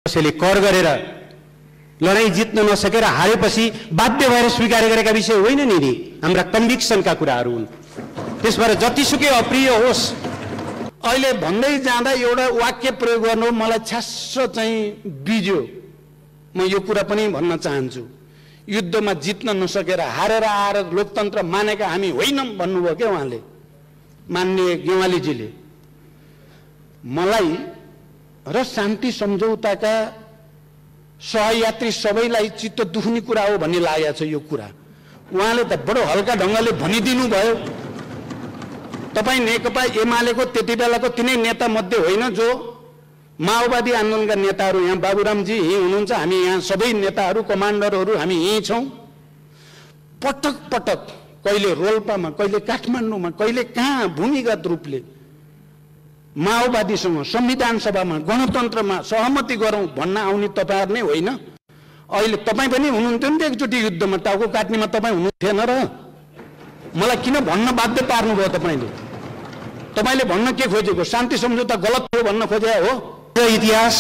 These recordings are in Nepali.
कसैले कर गरेर लडाईँ जित्न नसकेर हारेपछि बाध्य भएर स्वीकार गरेका विषय होइन नि, हाम्रा कन्भिक्सनका कुराहरू हुन्। त्यसबाट जतिसुकै अप्रिय होस्, अहिले भन्दै जाँदा एउटा वाक्य प्रयोग गर्नु मलाई छ्यास्स चाहिँ बिज्यो। म यो कुरा पनि भन्न चाहन्छु, युद्धमा जित्न नसकेर हारेर आएर लोकतन्त्र मानेका हामी होइनौँ भन्नुभयो क्या उहाँले, माननीय गेवालीजीले। मलाई र शान्ति सम्झौताका सहयात्री सबैलाई चित्त दुख्ने कुरा हो भन्ने लागेको छ यो कुरा। उहाँले त बडो हल्का ढङ्गले भनिदिनु भयो। तपाईँ नेकपा एमालेको त्यति बेलाको तिनै नेता मध्ये होइन जो माओवादी आन्दोलनका नेताहरू, यहाँ बाबुरामजी यहीँ हुनुहुन्छ, हामी यहाँ सबै नेताहरू कमान्डरहरू हामी यहीँ छौँ। पटक पटक कहिले रोल्पामा, कहिले काठमाडौँमा, कहिले कहाँ भूमिगत रूपले माओवादीसँग संविधान सभामा गणतन्त्रमा सहमति गरौँ भन्न आउने तपाईँहरू नै होइन। अहिले तपाईँ पनि हुनुहुन्थ्यो नि त एकचोटि युद्धमा, टाउको काट्नेमा तपाईँ हुनुहुन्थेन र? मलाई किन भन्न बाध्य पार्नुभयो तपाईँले? तपाईँले भन्न के खोजेको? शान्ति सम्झौता गलत हो भन्न खोजे हो? इतिहास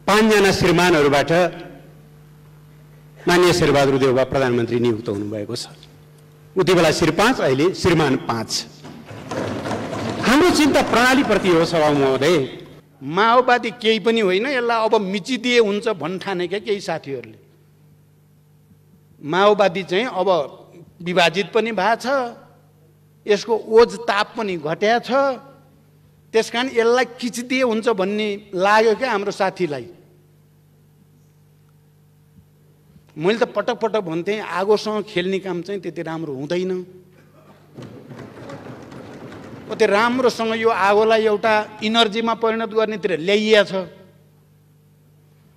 5 जना श्रीमानहरूबाट माननीय शेरबहादुर देउवा प्रधानमन्त्री नियुक्त हुनुभएको छ। उति बेला श्री 5, अहिले श्रीमान 5। हाम्रो चिन्ता प्रणालीप्रति हो सभा महोदय। माओवादी केही पनि होइन, यसलाई अब मिचिदिए हुन्छ भन्ठानेका केही साथीहरूले। माओवादी चाहिँ अब विभाजित पनि भएको छ, यसको ओज ताप पनि घट्या छ, त्यसकारण यसलाई खिचिदिए हुन्छ भन्ने लाग्यो क्या हाम्रो साथीलाई। मैले त पटक पटक भन्थेँ आगोसँग खेल्ने काम चाहिँ त्यति राम्रो हुँदैन। त्यो राम्रोसँग यो आगोलाई एउटा इनर्जीमा परिणत गर्नेतिर ल्याइया छ।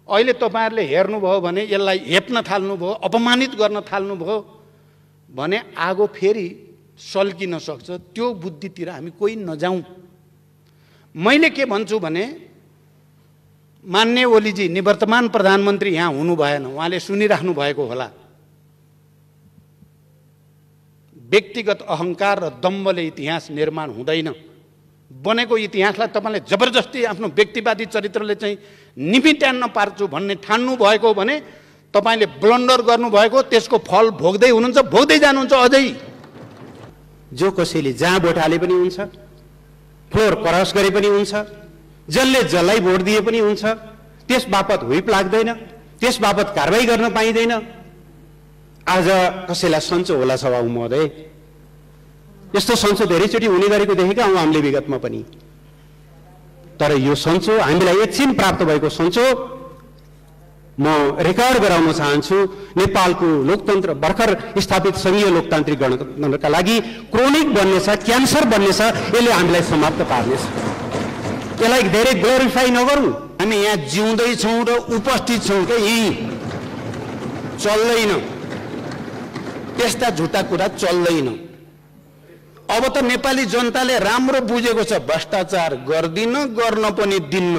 अहिले तपाईँहरूले हेर्नुभयो भने यसलाई हेप्न थाल्नुभयो, अपमानित गर्न थाल्नुभयो भने आगो फेरि सल्किन सक्छ। त्यो बुद्धितिर हामी कोही नजाउँ। मैले के भन्छु भने मान्य ओलीजी निवर्तमान प्रधानमन्त्री यहाँ हुनु भएन, उहाँले सुनिराख्नु भएको होला। व्यक्तिगत अहङ्कार र दम्बले इतिहास निर्माण हुँदैन। बनेको इतिहासलाई तपाईँले जबरजस्ती आफ्नो व्यक्तिवादी चरित्रले चाहिँ निमिट्यान्न पार्छु भन्ने ठान्नु भएको भने तपाईँले ब्लन्डर गर्नुभएको, त्यसको फल भोग्दै हुनुहुन्छ, भोग्दै जानुहुन्छ अझै। जो कसैले जहाँ भोट हाले पनि हुन्छ, फ्लोर क्रस गरे पनि हुन्छ, जसले जसलाई भोट दिए पनि हुन्छ, त्यस बापत हुइप लाग्दैन, त्यस बापत कारवाही गर्न पाइँदैन। आज कसैलाई सन्चो होला सभा महोदय? यस्तो सन्चो धेरैचोटि हुने गरेको देखेका हौँ हामीले विगतमा पनि। तर यो सन्चो हामीलाई एकछिन प्राप्त भएको सन्चो म रेकर्ड गराउन चाहन्छु। नेपालको लोकतन्त्र भर्खर स्थापित संघीय लोकतान्त्रिक गणतन्त्रका लागि क्रोनिक बन्नेछ, क्यान्सर बन्नेछ, यसले हामीलाई समाप्त पार्नेछ। यसलाई धेरै ग्लोरिफाई नगरौँ। हामी यहाँ जिउँदैछौँ र उपस्थित छौँ क्या, यहीँ चल्दैन, त्यस्ता झुटा कुरा चल्दैन। अब त नेपाली जनताले राम्रो बुझेको छ, भ्रष्टाचार गर्दिन, गर्न पनि दिन्न।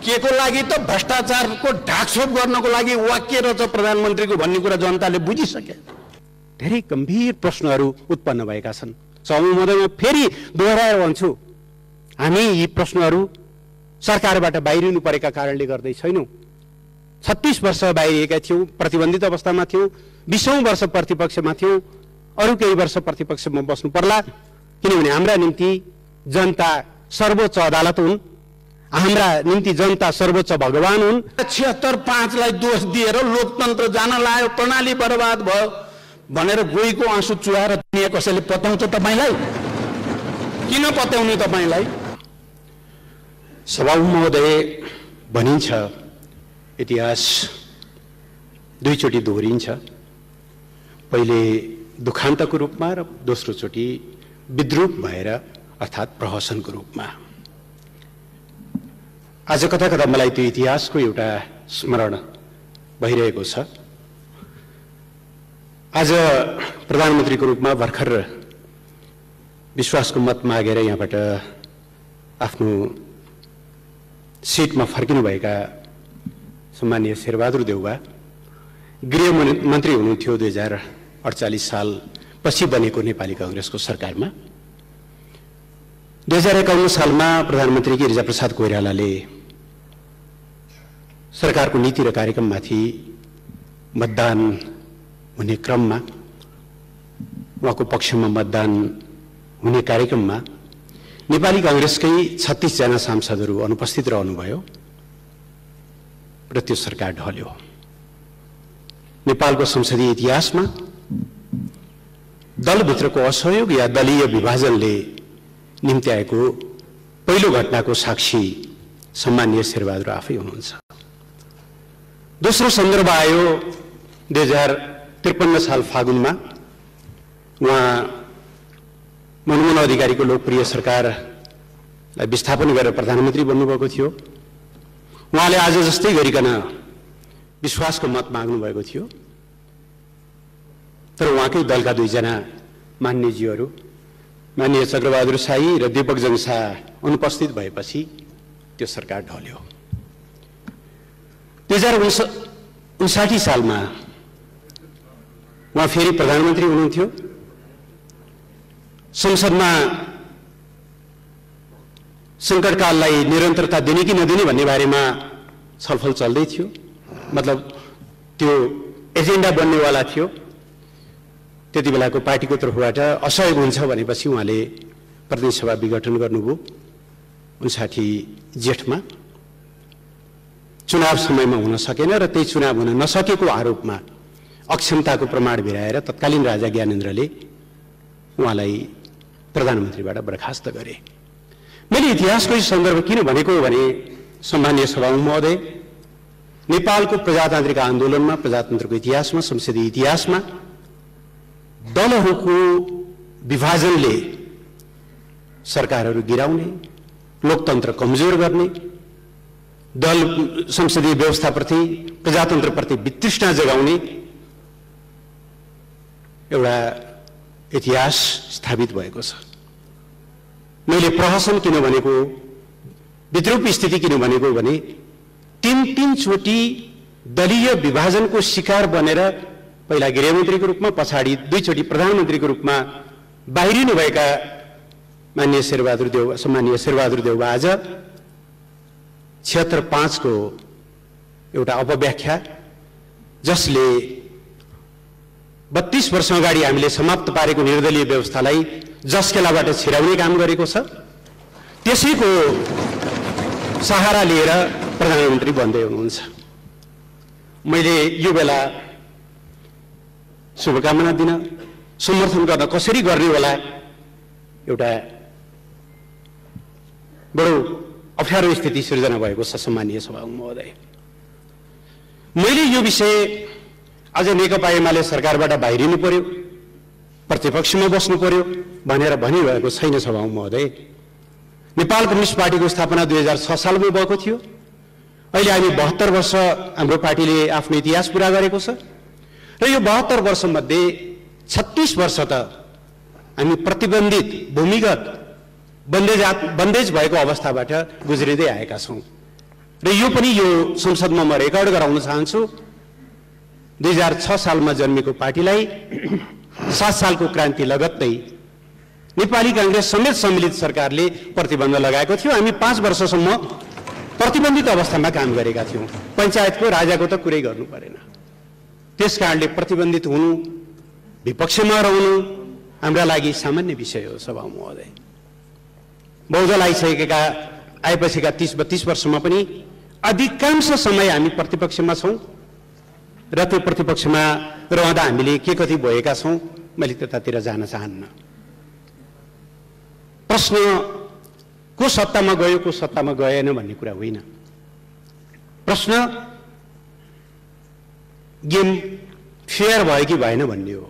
के को लागि त? भ्रष्टाचारको ढाकछोप गर्नको लागि वाक्य रहेछ प्रधानमन्त्रीको भन्ने कुरा जनताले बुझिसके। धेरै गम्भीर प्रश्नहरू उत्पन्न भएका छन्। सभा महोदय, फेरि दोहोऱ्याएर भन्छु, हामी यी प्रश्नहरू सरकारबाट बाहिरिनु परेका कारणले गर्दै छैनौँ। 36 वर्ष बाहिरिएका थियौँ, प्रतिबन्धित अवस्थामा थियौँ, 20औं वर्ष प्रतिपक्षमा थियौँ, अरू केही वर्ष प्रतिपक्षमा बस्नु पर्ला। किनभने हाम्रा निम्ति जनता सर्वोच्च अदालत हुन्, हाम्रा निम्ति जनता सर्वोच्च भगवान हुन्। 76-5 दोष दिएर लोकतन्त्र जान लाग्यो, प्रणाली बर्बाद भयो भनेर गोहीको आँसु चुहाएर दुनियाँ कसैले पत्याउँछ तपाईँलाई? किन पत्याउने तपाईँलाई? सभा महोदय, भनिन्छ इतिहास दुईचोटि दोहोरिन्छ। पहिले दुखान्तको रूपमा र दोस्रो चोटि विद्रूप भएर अर्थात् प्रहसनको रूपमा। आज कता कता मलाई त्यो इतिहासको एउटा स्मरण भइरहेको छ। आज प्रधानमन्त्रीको रूपमा भर्खर विश्वासको मत मागेर यहाँबाट आफ्नो सिटमा फर्किनुभएका सम्माननीय शेरबहादुर देउवा गृहमन्त्री हुनुहुन्थ्यो 2048 साल पछि बनेको नेपाली कांग्रेसको सरकारमा। 2051 सालमा प्रधानमन्त्री गिरिजाप्रसाद कोइरालाले सरकारको नीति र कार्यक्रममाथि मतदान हुने क्रममा उहाँको पक्षमा मतदान हुने कार्यक्रममा नेपाली कांग्रेसकै 36 जना सांसदहरू अनुपस्थित रहनुभयो र त्यो सरकार ढल्यो। नेपालको संसदीय इतिहासमा दलभित्रको असहयोग या दलीय विभाजनले निम्ति आएको पहिलो घटनाको साक्षी सम्माननीय शेरबहादुर आफै हुनुहुन्छ। दोस्रो सन्दर्भ आयो 2053 साल फागुनमा उहाँ मनमोहन अधिकारीको लोकप्रिय सरकारलाई विस्थापन गरेर प्रधानमन्त्री बन्नुभएको थियो। उहाँले आज जस्तै गरिकन विश्वासको मत माग्नु भएको थियो, तर उहाँकै दलका दुईजना मान्यज्यूहरू माननीय चक्रबहादुर शाही र दीपक जंसा अनुपस्थित भएपछि त्यो सरकार ढल्यो। 2059 सालमा उहाँ फेरि प्रधानमन्त्री हुनुहुन्थ्यो। संसदमा संकटकाललाई निरन्तरता दिने कि नदिने भन्ने बारेमा छलफल चल्दै थियो, मतलब त्यो एजेन्डा बन्नेवाला थियो। त्यति बेलाको पार्टीको तर्फबाट असहयोग हुन्छ भनेपछि उहाँले प्रतिनिधि सभा विघटन गर्नुभयो। 59 जेठमा चुनाव समयमा हुन सकेन र त्यही चुनाव हुन नसकेको आरोपमा अक्षमताको प्रमाण भिराएर तत्कालीन राजा ज्ञानेन्द्रले उहाँलाई प्रधानमन्त्रीबाट बर्खास्त गरे। मैले इतिहासको यो सन्दर्भ किन भनेको भने सम्माननीय सभामुख महोदय, नेपालको प्रजातान्त्रिक आन्दोलनमा, प्रजातन्त्रको इतिहासमा, संसदीय इतिहासमा दलहरूको विभाजनले सरकारहरू गिराउने, लोकतन्त्र कमजोर गर्ने, दल संसदीय व्यवस्थाप्रति, प्रजातन्त्रप्रति वितृष्णा जगाउने एउटा इतिहास स्थापित भएको छ। मैले प्रहसन किन भनेको, विद्रूप स्थिति किन भनेको भने तीन चोटि दलीय विभाजनको शिकार बनेर पहिला गृहमन्त्रीको रूपमा, पछाडि दुईचोटि प्रधानमन्त्रीको रूपमा बाहिरिनु भएका माननीय सम्माननीय शेरबहादुर देउवा आज 76-5 को एउटा अपव्याख्या, जसले 32 वर्ष अगाडि हामीले समाप्त पारेको निर्दलीय व्यवस्थालाई जसकेलाबाट छिराउने काम गरेको छ, त्यसैको सहारा लिएर प्रधानमन्त्री बन्दै हुनुहुन्छ। मैले यो बेला शुभकामना दिन, समर्थन गर्न कसरी गर्ने होला एउटा बडो अप्ठ्यारो स्थिति सृजना भएको छ। सम्माननीय सभामुख महोदय, मैले यो विषय आज नेकपा एमाले सरकारबाट बाहिरिनु पर्यो, प्रतिपक्षमा बस्नु पर्यो भनेर भनिरहेको छैन। सभामुख महोदय, नेपाल कम्युनिस्ट पार्टीको स्थापना 2006 सालमा भएको थियो। अहिले हामी 72 वर्ष हाम्रो पार्टीले आफ्नो इतिहास पूरा गरेको छ र यो 72 वर्षमध्ये 36 वर्ष त हामी प्रतिबन्धित भूमिगत बन्देज भएको अवस्थाबाट गुज्रिँदै आएका छौँ र यो पनि यो संसदमा म रेकर्ड गराउन चाहन्छु। 2006 सालमा जन्मेको पार्टीलाई 7 सालको क्रान्ति लगत्तै नेपाली कांग्रेस समेत सम्मिलित सरकारले प्रतिबन्ध लगाएको थियो। हामी 5 वर्षसम्म प्रतिबन्धित अवस्थामा काम गरेका थियौँ। पञ्चायतको राजाको त कुरै गर्नु परेन। त्यसकारणले प्रतिबन्धित हुनु, विपक्षमा रहनु हाम्रा लागि सामान्य विषय हो। सभामुख महोदय, बहुदल आएपछिका 30-32 वर्षमा पनि अधिकांश समय हामी प्रतिपक्षमा छौँ र त्यो प्रतिपक्षमा रहँदा हामीले के कति भएका छौँ मैले त्यतातिर जान चाहन्न। प्रश्न को सत्तामा गयो, को सत्तामा गएन भन्ने कुरा होइन। प्रश्न गेम फेयर भयो कि भएन भन्ने हो,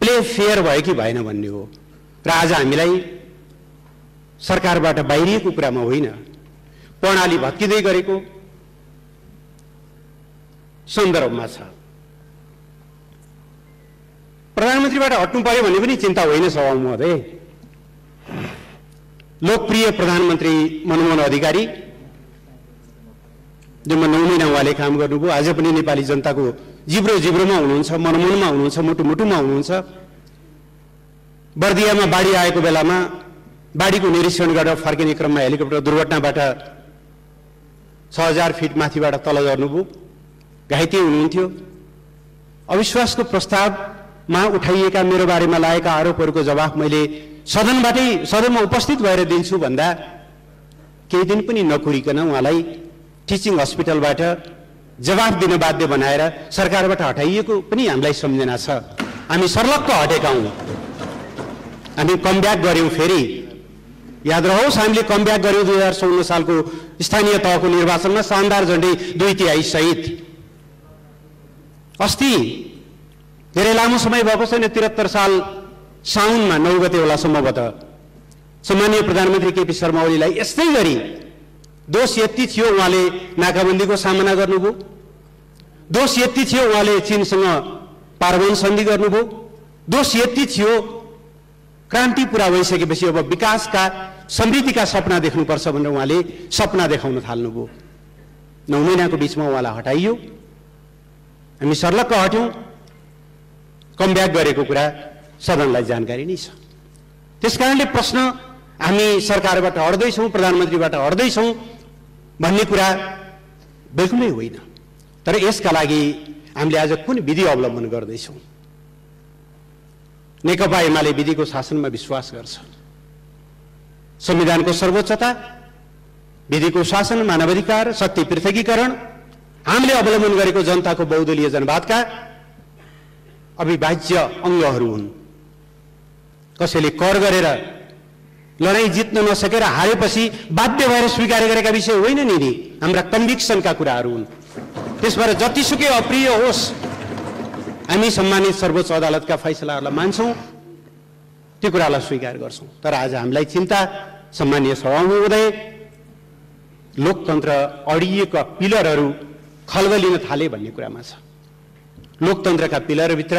प्ले फेयर भयो कि भएन भन्ने हो। र आज हामीलाई सरकारबाट बाहिरिएको कुरामा होइन, प्रणाली भत्किँदै गरेको सन्दर्भमा छ। प्रधानमन्त्रीबाट हट्नु पर्यो भन्ने पनि चिन्ता होइन सभामुख महोदय। लोकप्रिय प्रधानमन्त्री मनमोहन अधिकारी जम्मा 9 महिना उहाँले काम गर्नुभयो। आज पनि नेपाली जनताको जिब्रोमा हुनुहुन्छ, मनमनमा हुनुहुन्छ, मुटुमुटुमा हुनुहुन्छ। बर्दियामा बाढी आएको बेलामा बाढीको निरीक्षण गरेर फर्किने क्रममा हेलिकप्टर दुर्घटनाबाट 6000 फिट माथिबाट तल झर्नुभयो, घाइते हुनुहुन्थ्यो। अविश्वासको प्रस्तावमा उठाइएका मेरो बारेमा लागेका आरोपहरूको जवाफ मैले सदनमा उपस्थित भएर दिन्छु भन्दा केही दिन पनि नकुरिकन उहाँलाई टिचिङ हस्पिटलबाट जवाफ दिन बाध्य बनाएर सरकारबाट हटाइएको पनि हामीलाई सम्झना छ। हामी सर्लक्क हटेका हौँ। हामी कमब्याक गर्यौँ। फेरि याद रहोस्, हामीले कमब्याक गर्यौँ 2016 सालको स्थानीय तहको निर्वाचनमा शानदार झण्डै 2/3 सहित। अस्ति धेरै लामो समय भएको छैन, 73 साल साउनमा 9 गते होला सम्भवतः सम्माननीय प्रधानमन्त्री केपी शर्मा ओलीलाई यस्तै गरी दोष यति थियो उहाँले नाकाबन्दीको सामना गर्नुभयो, दोष यति थियो उहाँले चीनसँग पारमाणु सन्धि गर्नुभयो, दोष यति थियो क्रान्ति पुरा भइसकेपछि अब विकासका समृद्धिका सपना देख्नुपर्छ भनेर उहाँले सपना देखाउन थाल्नुभयो। 9 महिनाको बीचमा उहाँलाई हटाइयो। हामी सर्लक्क हट्यौँ। कमब्याक गरेको कुरा सदनलाई जानकारी नै छ। त्यसकारणले प्रश्न हामी सरकारबाट हट्दैछौँ, प्रधानमन्त्रीबाट हट्दैछौँ भन्ने कुरा बिल्कुलै होइन। तर यसका लागि हामीले आज कुन विधि अवलम्बन गर्दैछौँ? नेकपा एमाले विधिको शासनमा विश्वास गर्छ। संविधानको सर्वोच्चता, विधिको शासन, मानवाधिकार, शक्ति पृथकीकरण हामीले अवलम्बन गरेको जनताको बहुदलीय जनवादका अविभाज्य अङ्गहरू हुन्। कसैले कर गरेर लडाईँ जित्न नसकेर हारेपछि बाध्य भएर स्वीकार गरेका विषय होइन नि, हाम्रा कन्भिक्सनका कुराहरू हुन्। त्यसबाट जतिसुकै अप्रिय होस् हामी सम्मानित सर्वोच्च अदालतका फैसलाहरूलाई मान्छौँ, त्यो कुरालाई स्वीकार गर्छौँ। तर आज हामीलाई चिन्ता सम्मानीय सभामुखज्यू लोकतन्त्र अडिएका पिलरहरू खल्बलिन थाले भन्ने कुरामा छ। लोकतन्त्रका पिलरभित्र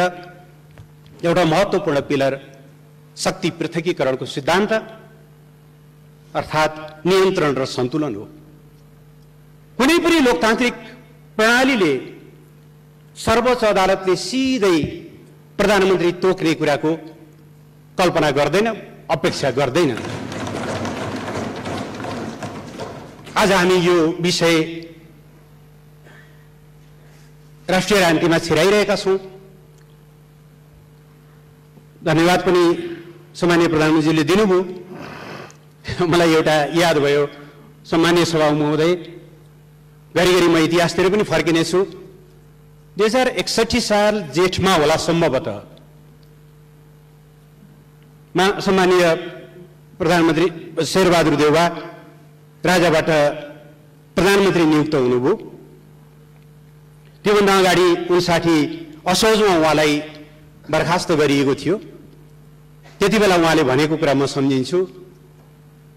एउटा महत्त्वपूर्ण पिलर शक्ति पृथकीकरणको सिद्धान्त अर्थात् नियन्त्रण र सन्तुलन हो। कुनै पनि लोकतान्त्रिक प्रणालीले सर्वोच्च अदालतले सिधै प्रधानमन्त्री तोक्ने कुराको कल्पना गर्दैन, अपेक्षा गर्दैन। आज हामी यो विषय राष्ट्रिय राजनीतिमा छिराइरहेका छौँ। धन्यवाद पनि सम्मानीय प्रधानमन्त्रीले दिनुभयो। मलाई एउटा याद भयो, सम्मानीय सभामुख महोदय, घरिघरि म इतिहासतिर पनि फर्किनेछु। 2061 साल जेठमा होला सम्भवतः सम्मानीय प्रधानमन्त्री शेरबहादुर देउवा राजाबाट प्रधानमन्त्री नियुक्त हुनुभयो। त्योभन्दा अगाडि 59 असोजमा उहाँलाई बर्खास्त गरिएको थियो। त्यति बेला उहाँले भनेको कुरा म सम्झिन्छु,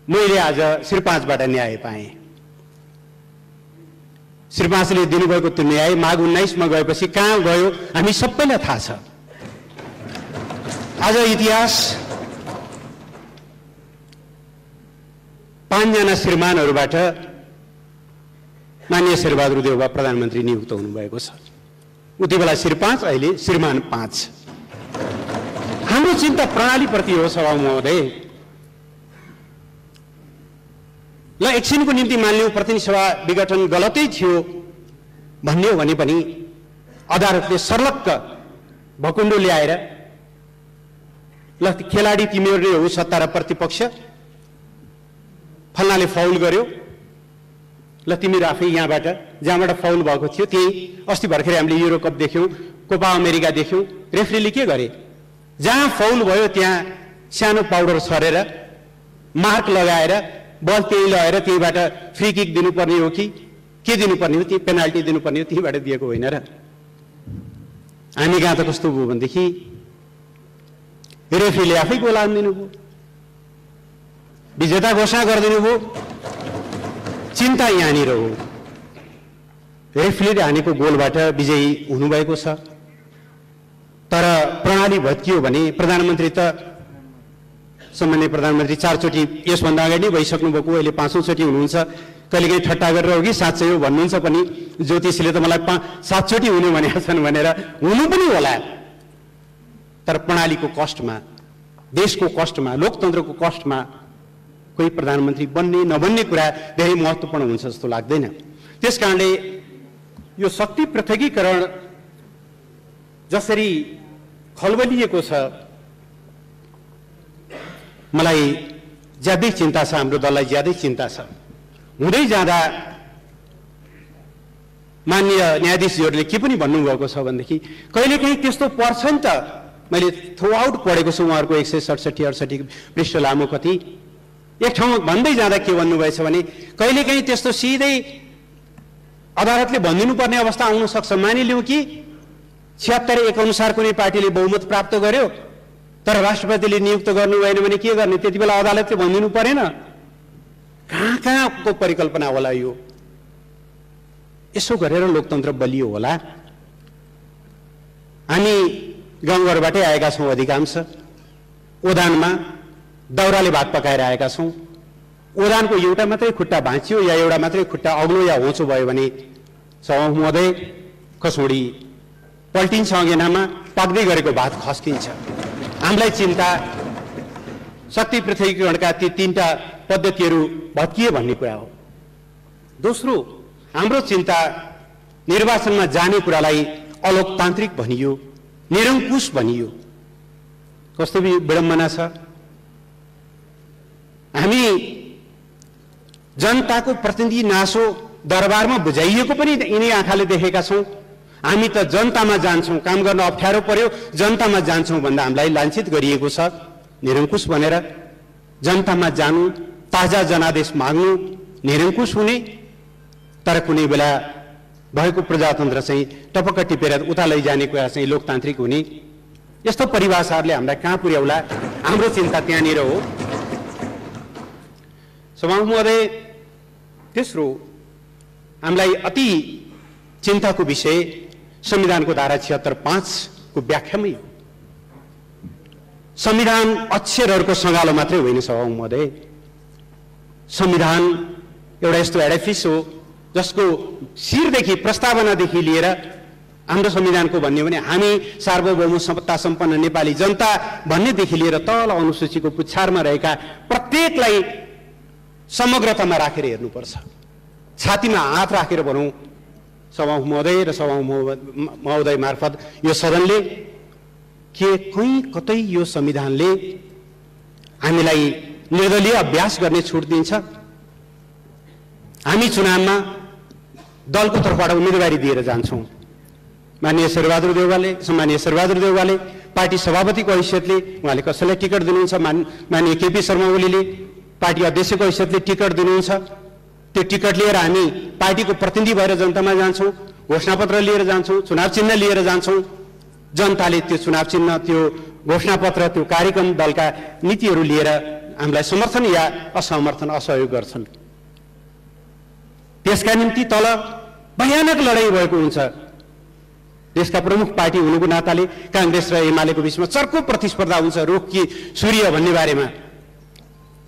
मैले आज श्री 5बाट न्याय पाएँ। श्री 5ले दिनुभएको त्यो न्याय माघ 19मा गएपछि कहाँ गयो हामी सबैलाई थाहा छ। आज इतिहास 5 जना श्रीमानहरूबाट माननीय शेरबहादुर देउवा प्रधानमन्त्री नियुक्त हुनुभएको छ। उति बेला श्री 5, अहिले श्रीमान 5। हाम्रो चिन्ता प्रणालीप्रति हो सभामुख महोदय। ल एकछिनको निम्ति मानिलिउँ प्रतिनिधि सभा विघटन गलतै थियो भन्ने हो भने पनि अदालतले सर्लक्क भकुण्डो ल्याएर ल खेलाडी तिमीहरू नै हो, सत्ता र प्रतिपक्ष, फल्नाले फाउल गर्यो, ल तिमीहरू आफै यहाँबाट जहाँबाट फाउल भएको थियो त्यही अस्ति भर्खरै हामीले युरो कप देख्यौँ, कोपा अमेरिका देख्यौँ, रेफ्रीले के गरे? जहाँ फाउल भयो त्यहाँ सानो पाउडर छरेर मार्क लगाएर बल त्यही लगाएर त्यहीबाट फ्री किक दिनुपर्ने हो कि के दिनुपर्ने हो, ती पेनाल्टी दिनुपर्ने हो, त्यहीबाट दिएको होइन र? हामी कहाँ त कस्तो भयो भनेदेखि रेफ्रीले आफै गोल हानिदिनु भयो, विजेता घोषणा गरिदिनु भयो। चिन्ता यहाँनिर हो, रेफ्रीले हानेको गोलबाट विजयी हुनुभएको छ। तर प्रणाली भत्कियो भने प्रधानमन्त्री त सम्माननीय प्रधानमन्त्री 4 चोटि यसभन्दा अगाडि भइसक्नु भएको, अहिले 5औं चोटि हुनुहुन्छ। कहिलेकाहीँ ठट्टा गरेर हो कि साँच्चै हो भन्नुहुन्छ पनि, ज्योतिषीले त मलाई 7 चोटि हुने भनेका छन् भनेर हुनु पनि होला। तर प्रणालीको कष्टमा, देशको कष्टमा, लोकतन्त्रको कष्टमा कोही प्रधानमन्त्री बन्ने नबन्ने कुरा धेरै महत्त्वपूर्ण हुन्छ जस्तो लाग्दैन। त्यसकारणले यो शक्ति पृथकीकरण जसरी खलबलिएको छ, मलाई ज्यादै चिन्ता छ, हाम्रो दललाई ज्यादै चिन्ता छ। हुँदै जाँदा माननीय न्यायाधीशहरूले के पनि भन्नुभएको छ भनेदेखि कहिलेकाहीँ त्यस्तो पर्छ नि त। मैले थ्रु आउट पढेको छु उहाँहरूको 167-68 पृष्ठ लामो कति। एक ठाउँमा भन्दै जाँदा के भन्नुभएछ भने कहिलेकाहीँ त्यस्तो सिधै अदालतले भनिदिनु पर्ने अवस्था आउन सक्छ। मानिलिउँ कि 76-1 अनुसार कुनै पार्टीले बहुमत प्राप्त गर्यो, तर राष्ट्रपतिले नियुक्त गर्नु भएन भने के गर्ने? त्यति बेला अदालतले भनिदिनु परेन? कहाँको परिकल्पना होला यो? यसो गरेर लोकतन्त्र बलियो होला? हामी गाउँघरबाटै आएका छौँ, अधिकांश ओदानमा दाउराले भात पकाएर आएका छौँ। ओदानको एउटा मात्रै खुट्टा भाँचियो या एउटा मात्रै खुट्टा अग्लो या होचो भयो भने सभामुख महोदय कसौडी पल्टिन्छ, अगेनामा पाक्दै गरेको भात खस्किन्छ। हामीलाई चिन्ता शक्ति पृथकीकरणका ती 3टा पद्धतिहरू भत्किए भन्ने कुरा हो। दोस्रो, हाम्रो चिन्ता निर्वाचनमा जाने कुरालाई अलोकतान्त्रिक भनियो, निरङ्कुश भनियो। कस्तो विडम्बना छ। हामी जनताको प्रतिनिधि नासो दरबारमा बुझाइएको पनि यिनै आँखाले देखेका छौँ। हामी त जनतामा जान्छौँ, काम गर्न अप्ठ्यारो पर्यो जनतामा जान्छौँ भन्दा हामीलाई लाञ्छित गरिएको छ निरङ्कुश भनेर। जनतामा जानु, ताजा जनादेश माग्नु, निरङ्कुश हुने, तर कुनै बेला भएको प्रजातन्त्र चाहिँ टपक्क टिपेर उता लैजाने कुरा चाहिँ लोकतान्त्रिक हुने। यस्तो परिभाषाहरूले हामीलाई कहाँ पुर्याउला? हाम्रो चिन्ता त्यहाँनिर हो। सभामुख महोदय, तेस्रो हामीलाई अति चिन्ताको विषय संविधानको धारा 76(5) को व्याख्यामै हो। संविधान अक्षरहरूको सङ्गालो मात्रै होइन सभामुख महोदय। संविधान एउटा यस्तो एडिफिस हो जसको शिरदेखि प्रस्तावनादेखि लिएर हाम्रो संविधानको भन्ने भने हामी सार्वभौम सत्ता सम्पन्न नेपाली जनता भन्नेदेखि लिएर तल अनुसूचीको पुच्छारमा रहेका प्रत्येकलाई समग्रतामा राखेर हेर्नुपर्छ। छातीमा हात राखेर भनौँ सभामुख महोदय र सभामुख महोदय मार्फत यो सदनले के कहीँ कतै यो संविधानले हामीलाई निर्दलीय अभ्यास गर्ने छुट दिन्छ? हामी चुनावमा दलको तर्फबाट उम्मेदवारी दिएर जान्छौँ। सम्मानीय शेरबहादुर देउवाले पार्टी सभापतिको हैसियतले उहाँले कसैलाई टिकट दिनुहुन्छ, माननीय केपी शर्मा ओलीले पार्टी अध्यक्षको हैसियतले टिकट दिनुहुन्छ। त्यो टिकट लिएर हामी पार्टीको प्रतिनिधि भएर जनतामा जान्छौँ, घोषणापत्र लिएर जान्छौँ, चुनाव चिन्ह लिएर जान्छौँ। जनताले त्यो चुनाव चिन्ह, त्यो घोषणापत्र, त्यो कार्यक्रम, दलका नीतिहरू लिएर हामीलाई समर्थन या असमर्थन असहयोग गर्छन्। त्यसका निम्ति तल भयानक लडाईँ भएको हुन्छ। देशका प्रमुख पार्टी हुनुको नाताले कांग्रेस र एमालेको बीचमा चर्को प्रतिस्पर्धा हुन्छ रुख कि सूर्य भन्ने बारेमा।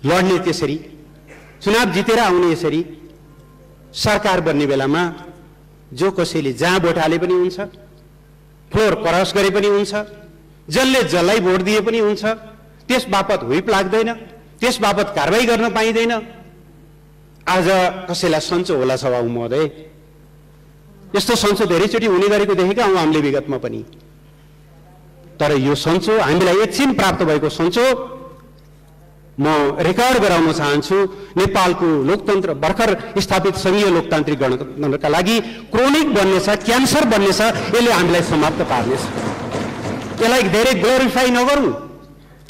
लड्ने त्यसरी, चुनाव जितेर आउने यसरी, सरकार बन्ने बेलामा जो कसैले जहाँ भोट हाले पनि हुन्छ, फ्लोर क्रस गरे पनि हुन्छ, जसले जसलाई भोट दिए पनि हुन्छ, त्यस बापत हुइप लाग्दैन, त्यस बापत कारबाही गर्न पाइँदैन। आज कसैलाई सन्चो होला सभामुख महोदय? यस्तो सन्चो धेरैचोटि हुने गरेको देखेका हौँ हामीले विगतमा पनि। तर यो सन्चो हामीलाई एकछिन प्राप्त भएको सन्चो म रेकर्ड गराउन चाहन्छु। नेपालको लोकतन्त्र भर्खर स्थापित संघीय लोकतान्त्रिक गणतन्त्रका लागि क्रोनिक बन्नेछ, क्यान्सर बन्नेछ। यसले हामीलाई समाप्त पार्नेछ। यसलाई धेरै ग्लोरिफाई नगरौँ।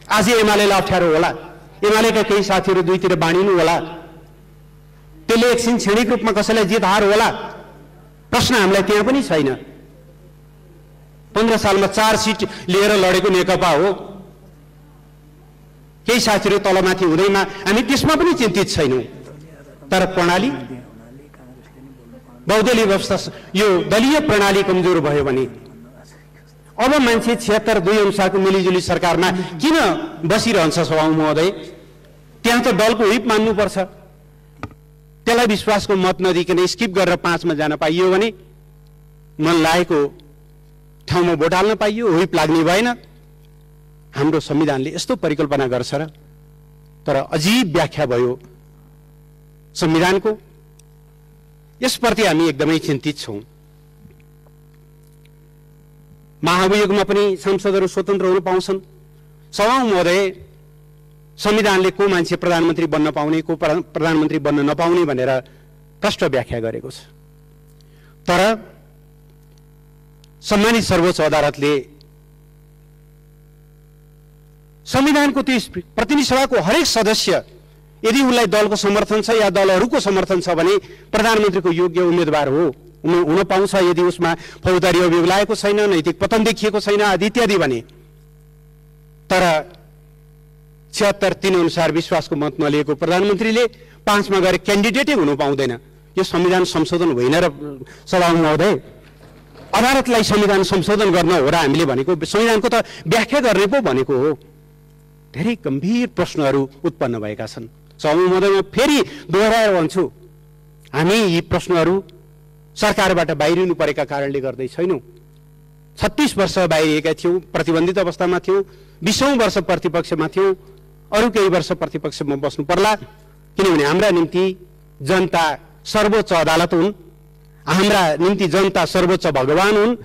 आज एमालेलाई अप्ठ्यारो होला, एमालेका केही साथीहरू दुईतिर बाँडिनु होला, त्यसले एकछिन क्षणिक रूपमा कसैलाई जित हार होला। प्रश्न हामीलाई त्यहाँ पनि छैन। 15 सालमा 4 सिट लिएर लडेको नेकपा हो। केही साथीहरू तलमाथि हुँदैमा हामी त्यसमा पनि चिन्तित छैनौँ। तर प्रणाली, बहुदलीय व्यवस्था, यो दलीय प्रणाली कमजोर भयो भने अब मान्छे 76(2) अनुसारको मिलिजुली सरकारमा किन बसिरहन्छ सभामुख महोदय? त्यहाँ त दलको हिप मान्नुपर्छ। त्यसलाई विश्वासको मत नदिकन स्किप गरेर 5 मा जान पाइयो भने मन लागेको ठाउँमा भोट हाल्न पाइयो, हुइप लाग्ने भएन। हाम्रो संविधानले यस्तो परिकल्पना गर्छ र तर अजीब व्याख्या भयो संविधानको। यसप्रति हामी एकदमै चिन्तित छौं। महाभियोगमा पनि सांसदहरू स्वतन्त्र हुन पाउँछन्। सभामुख महोदय संविधानले को मान्छे प्रधानमन्त्री बन्न पाउने, को प्रधानमन्त्री बन्न नपाउने भनेर प्रष्ट व्याख्या गरेको छ। तर सम्मानित सर्वोच्च अदालतले संविधानको त्यो प्रतिनिधि सभाको हरेक सदस्य यदि उनलाई दलको समर्थन छ या दलहरूको समर्थन छ भने प्रधानमन्त्रीको योग्य उम्मेदवार हो, हुन पाउँछ। यदि उसमा फौजदारी अभियोग लागेको छैन, नैतिक पतन देखिएको छैन आदि इत्यादि भने। तर 76-3 अनुसार विश्वासको मत नलिएको प्रधानमन्त्रीले 5 मा गएर क्यान्डिडेटै हुनु पाउँदैन। यो संविधान संशोधन होइन र सभामुख महोदय, अदालतलाई संविधान संशोधन गर्न हो र हामीले भनेको संविधानको त व्याख्या गर्ने पो भनेको हो। धेरै गम्भीर प्रश्नहरू उत्पन्न भएका छन्। सभामुख महोदय, म फेरि दोहोऱ्याएर भन्छु, हामी यी प्रश्नहरू सरकारबाट बाहिरिनु परेका कारणले गर्दै छैनौँ। 36 वर्ष बाहिरिएका थियौँ, प्रतिबन्धित अवस्थामा थियौँ, 20औं वर्ष प्रतिपक्षमा थियौँ, अरू केही वर्ष प्रतिपक्षमा बस्नु पर्ला। किनभने हाम्रा निम्ति जनता सर्वोच्च अदालत हुन्, हाम्रा निम्ति जनता सर्वोच्च भगवान हुन्।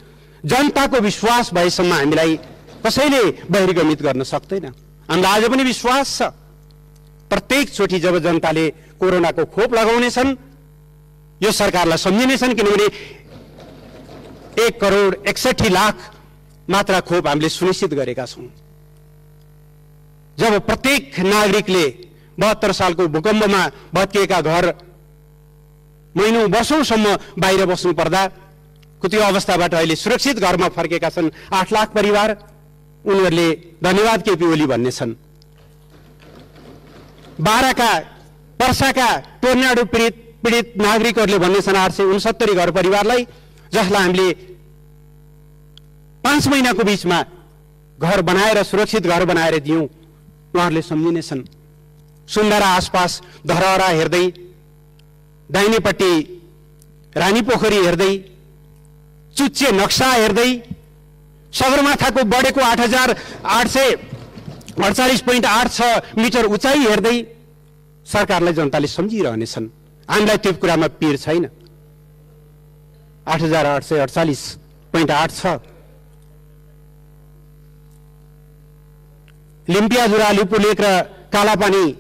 जनताको विश्वास भएसम्म हामीलाई कसैले बहिर्गमित गर्न सक्दैन। हामीलाई आज पनि विश्वास छ, प्रत्येक चोटि जब जनताले कोरोनाको खोप लगाउनेछन् यो सरकारलाई सम्झिनेछन्। किनभने 1,61,00,000 मात्रा खोप हामीले सुनिश्चित गरेका छौँ। जब प्रत्येक नागरिकले 72 सालको भूकम्पमा भत्किएका घर महिनौं वर्षौंसम्म बाहिर बस्नु पर्दा त्यो अवस्थाबाट अहिले सुरक्षित घरमा फर्केका छन् 8 लाख परिवार। उनीहरूले धन्यवाद केपी ओली भन्ने छन्। बाराका पर्साका टोर्नाडो पीडित नागरिकहरूले भन्ने छन् 869 घर परिवारलाई, जसलाई हामीले 5 महिनाको बीचमा घर बनाएर सुरक्षित घर बनाएर दियौं। उहाँहरूले सम्झिनेछन्। सुन्दरा आसपास धरहरा हेर्दै, दाहिनेपट्टि रानी पोखरी हेर्दै, चुच्चे नक्सा हेर्दै, सगरमाथाको बढेको 8848.86 मिटर उचाइ हेर्दै सरकारलाई जनताले सम्झिरहनेछन्। हामीलाई त्यो कुरामा पीर छैन। 8848.86 लिम्पियाजुरा, लिपुलेक र कालापानी,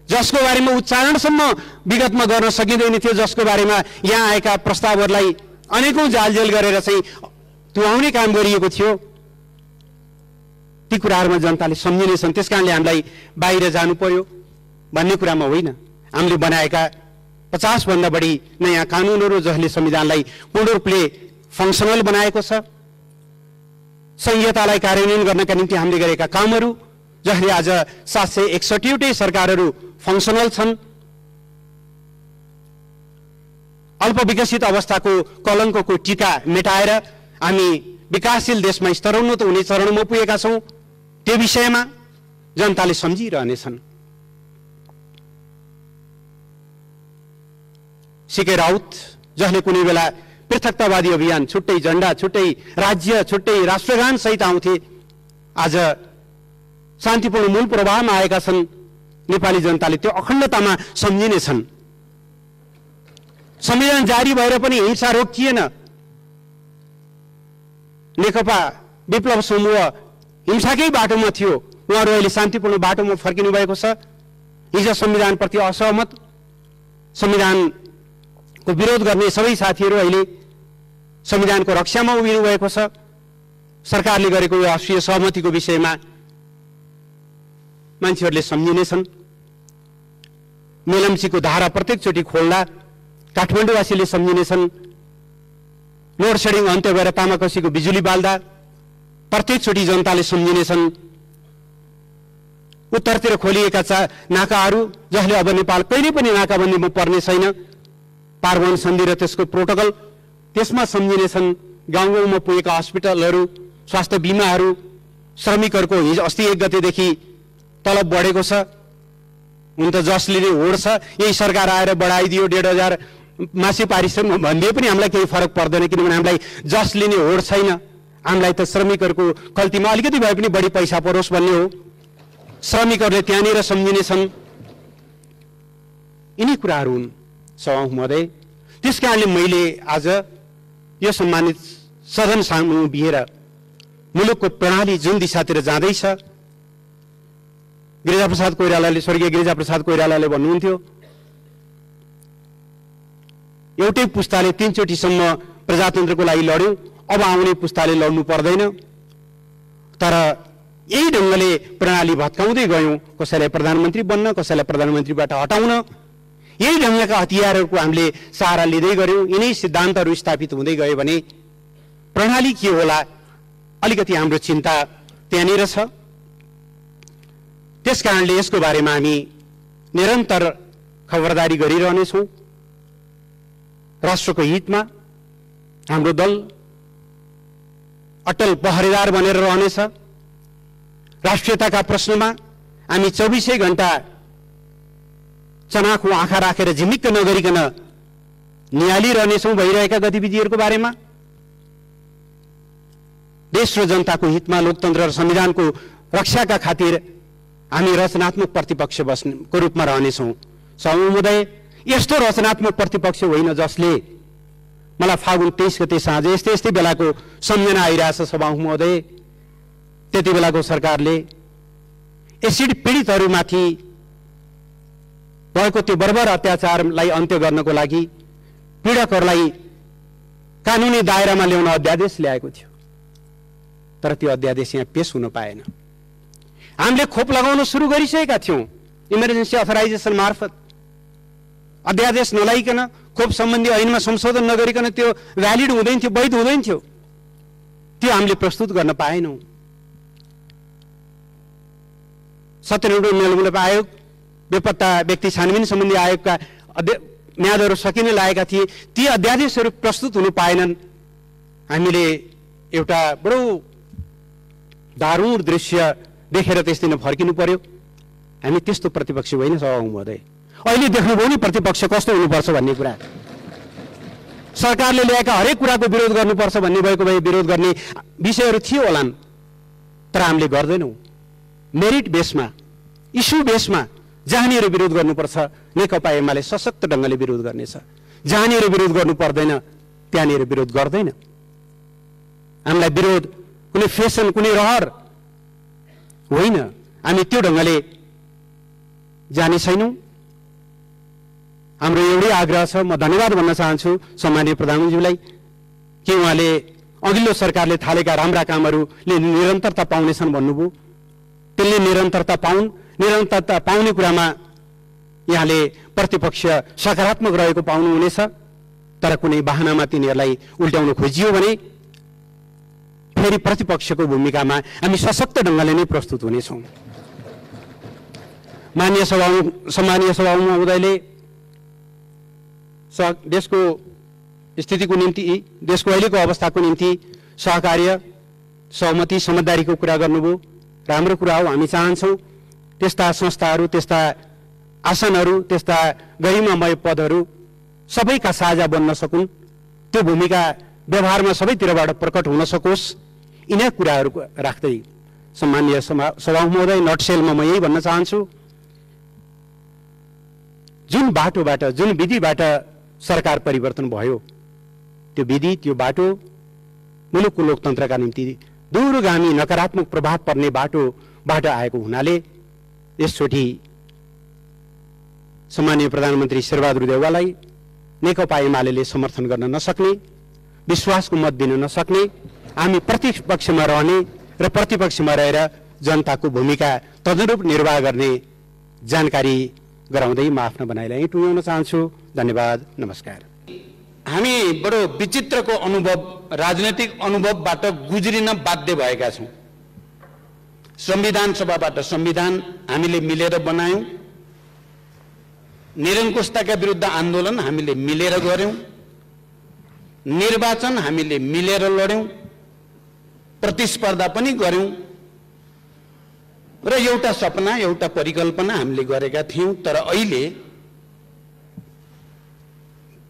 जसको बारेमा उच्चारणसम्म विगतमा गर्न सकिँदैन थियो, जसको बारेमा यहाँ आएका प्रस्तावहरूलाई अनेकौं जालजेल गरेर चाहिँ तुहाउने काम गरिएको थियो, ती कुराहरूमा जनताले सम्झिनेछन्। त्यसकारणले हामीलाई बाहिर जानु पर्यो भन्ने कुरामा होइन। हामीले बनाएका 50 भन्दा बढी नयाँ कानूनहरू जसले संविधानलाई पूर्ण रूपले फङ्सनल बनाएको छ, संहितालाई कार्यान्वयन गर्नका निम्ति हामीले गरेका कामहरू जसले आज 761 सरकारहरू फङ्सनल छन्। अल्पविकसित अवस्थाको कलङ्कको टीका मेटाएर हामी विकासशील देशमा स्तरोन्नत हुने चरणमा पुगेका छौं। त्यो विषयमा जनताले सम्झिरहनेछन्। सीके राउत जसले कुनै बेला पृथकतावादी अभियान, छुट्टै झण्डा, छुट्टै राज्य, छुट्टै राष्ट्रगान सहित आउँथे, आज शान्तिपूर्ण मूल प्रवाहमा आएका छन्। नेपाली जनताले त्यो अखण्डतामा सम्झिनेछन्। संविधान जारी भएर पनि हिंसा रोकिएन। नेकपा विप्लव समूह हिंसाकै बाटोमा थियो, उहाँहरू अहिले शान्तिपूर्ण बाटोमा फर्किनु भएको छ। हिजो संविधानप्रति असहमत, संविधानको विरोध गर्ने सबै साथीहरू अहिले संविधानको रक्षामा उभिनु भएको छ। सरकारले गरेको यो राष्ट्रिय सहमतिको विषयमा मान्छेहरूले सम्झिनेछन्। मेलम्चीको धारा प्रत्येकचोटि खोल्दा काठमाडौँवासीले सम्झिनेछन्। लोड सेडिङ अन्त्य भएर तामाकोसीको बिजुली बाल्दा प्रत्येकचोटि जनताले सम्झिनेछन्। उत्तरतिर खोलिएका नाकाहरू जसले अब नेपाल कहिले पनि नाकाबन्दीमा पर्ने छैन, पारवन सन्धि र त्यसको प्रोटोकल, त्यसमा सम्झिनेछन्। गाउँ गाउँमा पुगेका हस्पिटलहरू, स्वास्थ्य बिमाहरू, श्रमिकहरूको हिजो अस्ति 1 गतेदेखि तलब बढेको छ। हुन त जसले होड छ, यही सरकार आएर बढाइदियो 1,500 मासिक पारिश्रमिक भनिदिए पनि हामीलाई केही फरक पर्दैन। किनभने हामीलाई जस लिने होड छैन। हामीलाई त श्रमिकहरूको खल्तीमा अलिकति भए पनि बढी पैसा परोस् भन्ने हो। श्रमिकहरूले त्यहाँनिर सम्झिनेछन्। यिनी कुराहरू हुन् सभामुख महोदय। त्यस कारणले मैले आज यो सम्मानित सदन सामु बिहेर मुलुकको प्रणाली जुन दिशातिर जाँदैछ, गिरिजाप्रसाद कोइरालाले, स्वर्गीय गिरिजाप्रसाद कोइरालाले भन्नुहुन्थ्यो, एउटै पुस्ताले 3 चोटिसम्म प्रजातन्त्रको लागि लड्यो, अब आउने पुस्ताले लड्नु पर्दैन। तर यही ढङ्गले प्रणाली भत्काउँदै गयौँ, कसैलाई प्रधानमन्त्री बन्न, कसैलाई प्रधानमन्त्रीबाट हटाउन, यही ढङ्गका हतियारहरूको हामीले सहारा लिँदै गयौँ। यिनै सिद्धान्तहरू स्थापित हुँदै गयो भने प्रणाली के होला, अलिकति हाम्रो चिन्ता त्यहाँनिर छ। त्यस कारणले यसको बारेमा हामी निरन्तर खबरदारी गरिरहनेछौँ। राष्ट्रको हितमा हाम्रो दल अटल पहरेदार बनेर रहनेछ। राष्ट्रियताका प्रश्नमा हामी 24 घण्टा चनाखो आँखा राखेर झिमिक्क नगरिकन निहालिरहनेछौँ भइरहेका गतिविधिहरूको बारेमा। देश र जनताको हितमा, लोकतन्त्र र संविधानको रक्षाका खातिर हामी रचनात्मक प्रतिपक्ष बस्नेको रूपमा रहनेछौँ। सभामुख महोदय, यस्तो रचनात्मक प्रतिपक्ष होइन जसले, मलाई फागुन 23 गते साँझ यस्तै बेलाको सम्झना आइरहेछ सभामुख महोदय, त्यति बेलाको सरकारले एसिड पीडितहरूमाथि भएको त्यो बर्बर अत्याचारलाई अन्त्य गर्नको लागि पीडकहरूलाई कानुनी दायरामा ल्याउन अध्यादेश ल्याएको थियो। तर त्यो अध्यादेश यहाँ पेश हुन पाएन। हामीले खोप लगाउन सुरु गरिसकेका थियौँ इमर्जेन्सी अथराइजेसन मार्फत। अध्यादेश नलाइकन, खोप सम्बन्धी ऐनमा संशोधन नगरिकन त्यो भ्यालिड हुँदैन थियो, वैध हुँदैन थियो। त्यो हामीले प्रस्तुत गर्न पाएनौँ। सत्यनिष्ठ निलम्बन आयोग, बेपत्ता व्यक्ति छानबिन सम्बन्धी आयोगका म्यादहरू सकिन लागेका थिए, ती अध्यादेशहरू प्रस्तुत हुनु पाएनन्। हामीले एउटा बडो दारुण दृश्य देखेर त्यस दिन फर्किनु पर्यो। हामी त्यस्तो प्रतिपक्ष होइन सभामुख महोदय। अहिले देख्नुभयो नि प्रतिपक्ष कस्तो हुनुपर्छ भन्ने कुरा। सरकारले ल्याएका हरेक कुराको विरोध गर्नुपर्छ भन्ने भएको भए विरोध गर्ने विषयहरू थियो होलान्, तर हामीले गर्दैनौँ। मेरिट बेसमा, इस्यु बेसमा जहाँनिर विरोध गर्नुपर्छ नेकपा एमाले सशक्त ढङ्गले विरोध गर्नेछ। जहाँनिर विरोध गर्नु पर्दैन त्यहाँनिर विरोध गर्दैन। हामीलाई विरोध कुनै फेसन, कुनै रहर होइन। हामी त्यो ढङ्गले जाने छैनौँ। हाम्रो एउटै आग्रह छ। म धन्यवाद भन्न चाहन्छु सम्माननीय प्रधानमन्त्रीज्यूलाई कि उहाँले अघिल्लो सरकारले थालेका राम्रा कामहरूले निरन्तरता पाउनेछन् भन्नुभयो। त्यसले निरन्तरता पाउने कुरामा यहाँले प्रतिपक्ष सकारात्मक रहेको पाउनुहुनेछ। तर कुनै बहानामा तिनीहरूलाई उल्ट्याउन खोजियो भने फेरि प्रतिपक्षको भूमिकामा हामी सशक्त ढङ्गले नै प्रस्तुत हुनेछौँ। सम्मानीय सभामुख महोदयले देशको स्थितिको निम्ति, देशको अहिलेको अवस्थाको निम्ति सहकार्य, सहमति, समझदारीको कुरा गर्नुभयो। राम्रो कुरा हो। हामी चाहन्छौँ त्यस्ता संस्थाहरू, त्यस्ता आसनहरू, त्यस्ता गरिमामय पदहरू सबैका साझा बन्न सकुन्। त्यो भूमिका व्यवहारमा सबैतिरबाट प्रकट हुन सकोस्। यिनै कुराहरू राख्दै सम्माननीय सभामुख महोदय, नटसेलमा म यही भन्न चाहन्छु, जुन बाटोबाट, जुन विधिबाट सरकार परिवर्तन भयो, त्यो विधि, त्यो बाटो मुलुकको लोकतन्त्रका निम्ति दूरगामी नकारात्मक प्रभाव पर्ने बाटोबाट आएको हुनाले यसचोटि सम्माननीय प्रधानमन्त्री शेरबहादुर देउवालाई नेकपा एमाले समर्थन गर्न नसक्ने, विश्वासको मत दिन नसक्ने, हामी प्रतिपक्षमा रहने र प्रतिपक्षमा रहेर जनताको भूमिका तदनुरूप निर्वाह गर्ने जानकारी गराउँदै म आफ्नो भनाइलाई टुङ्ग्याउन चाहन्छु। धन्यवाद, नमस्कार। हामी बडो विचित्रको अनुभव, राजनैतिक अनुभवबाट गुज्रिन बाध्य भएका छौँ। संविधान सभाबाट संविधान हामीले मिलेर बनायौँ, निरङ्कुशताका विरुद्ध आन्दोलन हामीले मिलेर गर्यौँ, निर्वाचन हामीले मिलेर लड्यौँ, प्रतिस्पर्धा पनि गर्यौँ र एउटा सपना, एउटा परिकल्पना हामीले गरेका थियौँ। तर अहिले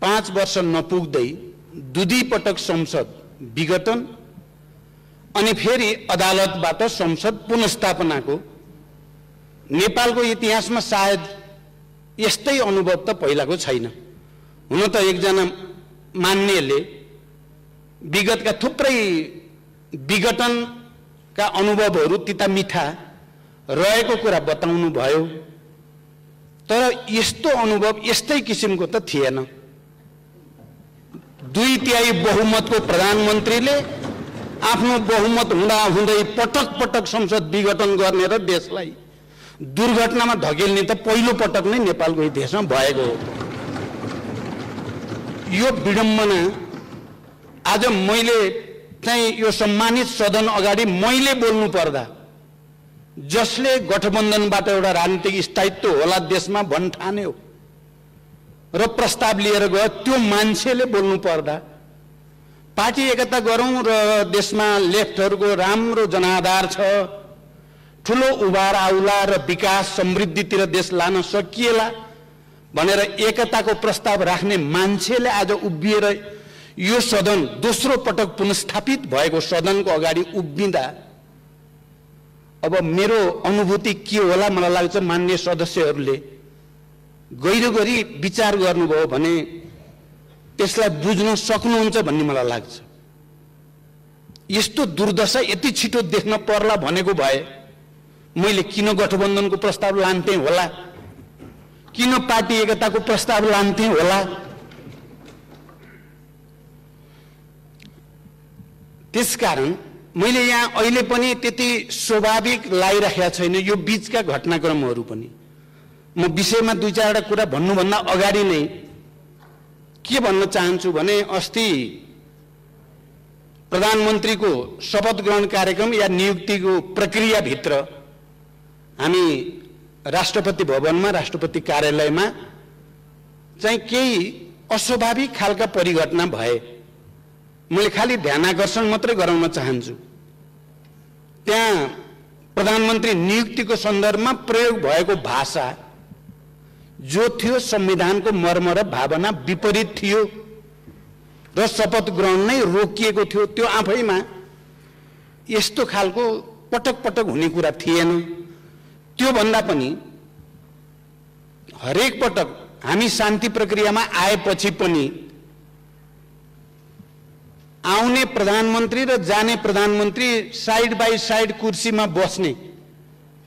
5 वर्ष नपुग्दै दुई पटक संसद विघटन अनि फेरि अदालतबाट संसद पुनर्स्थापनाको नेपालको इतिहासमा सायद यस्तै अनुभव त पहिलाको छैन। हुन त एकजना मान्नेले विगतका थुप्रै विघटनका अनुभवहरू तिता मिठा रहेको कुरा बताउनु भयो, तर यस्तो अनुभव यस्तै किसिमको त थिएन। 2/3 बहुमतको प्रधानमन्त्रीले आफ्नो बहुमत हुँदा हुँदै पटक पटक संसद विघटन गर्ने र देशलाई दुर्घटनामा धकेल्ने त पहिलो पटक नै नेपालको इतिहासमा भएको हो। यो विडम्बना आज मैले चाहिँ यो सम्मानित सदन अगाडि मैले बोल्नु पर्दा, जसले गठबन्धनबाट एउटा राजनीतिक स्थायित्व होला देशमा भन्ठान्यो र प्रस्ताव लिएर गयो, त्यो मान्छेले बोल्नु पर्दा पार्टी एकता गरौं र देशमा लेफ्टहरूको राम्रो जनाधार छ, ठुलो उभार आउला र विकास समृद्धितिर देश लान सकिएला भनेर एकताको प्रस्ताव राख्ने मान्छेले आज उभिएर यो सदन दोस्रो पटक पुनर्स्थापित भएको सदनको अगाडि उभिँदा अब मेरो अनुभूति के होला? मलाई लाग्छ मान्य सदस्यहरूले गहिरो गरी विचार गर्नुभयो भने त्यसलाई बुझ्न सक्नुहुन्छ भन्ने मलाई लाग्छ। यस्तो दुर्दशा यति छिटो देख्न पर्ला भनेको भए मैले किन गठबन्धनको प्रस्ताव लान्थेँ होला, किन पार्टी एकताको प्रस्ताव लान्थेँ होला। त्यसकारण मैले यहाँ अहिले पनि त्यति स्वाभाविक लागिराखेका छैन यो बीचका घटनाक्रमहरू पनि। म विषयमा 2-4 कुरा भन्नुभन्दा अगाडि नै के भन्न चाहन्छु भने अस्ति प्रधानमन्त्रीको शपथ ग्रहण कार्यक्रम या नियुक्तिको प्रक्रियाभित्र हामी राष्ट्रपति भवनमा राष्ट्रपति कार्यालयमा चाहिँ केही अस्वाभाविक खालका परिघटना भए। मैले खाली ध्यानाकर्षण मात्रै गराउन चाहन्छु। त्यहाँ प्रधानमन्त्री नियुक्तिको सन्दर्भमा प्रयोग भएको भाषा जो थियो संविधानको मर्म र भावना विपरीत थियो र शपथ ग्रहण नै रोकिएको थियो। त्यो आफैमा यस्तो खालको पटक पटक हुने कुरा थिएन। त्यो भन्दा पनि हरेक पटक हामी शान्ति प्रक्रियामा आएपछि पनि आउने प्रधानमन्त्री र जाने प्रधानमन्त्री साइड बाई साइड कुर्सीमा बस्ने,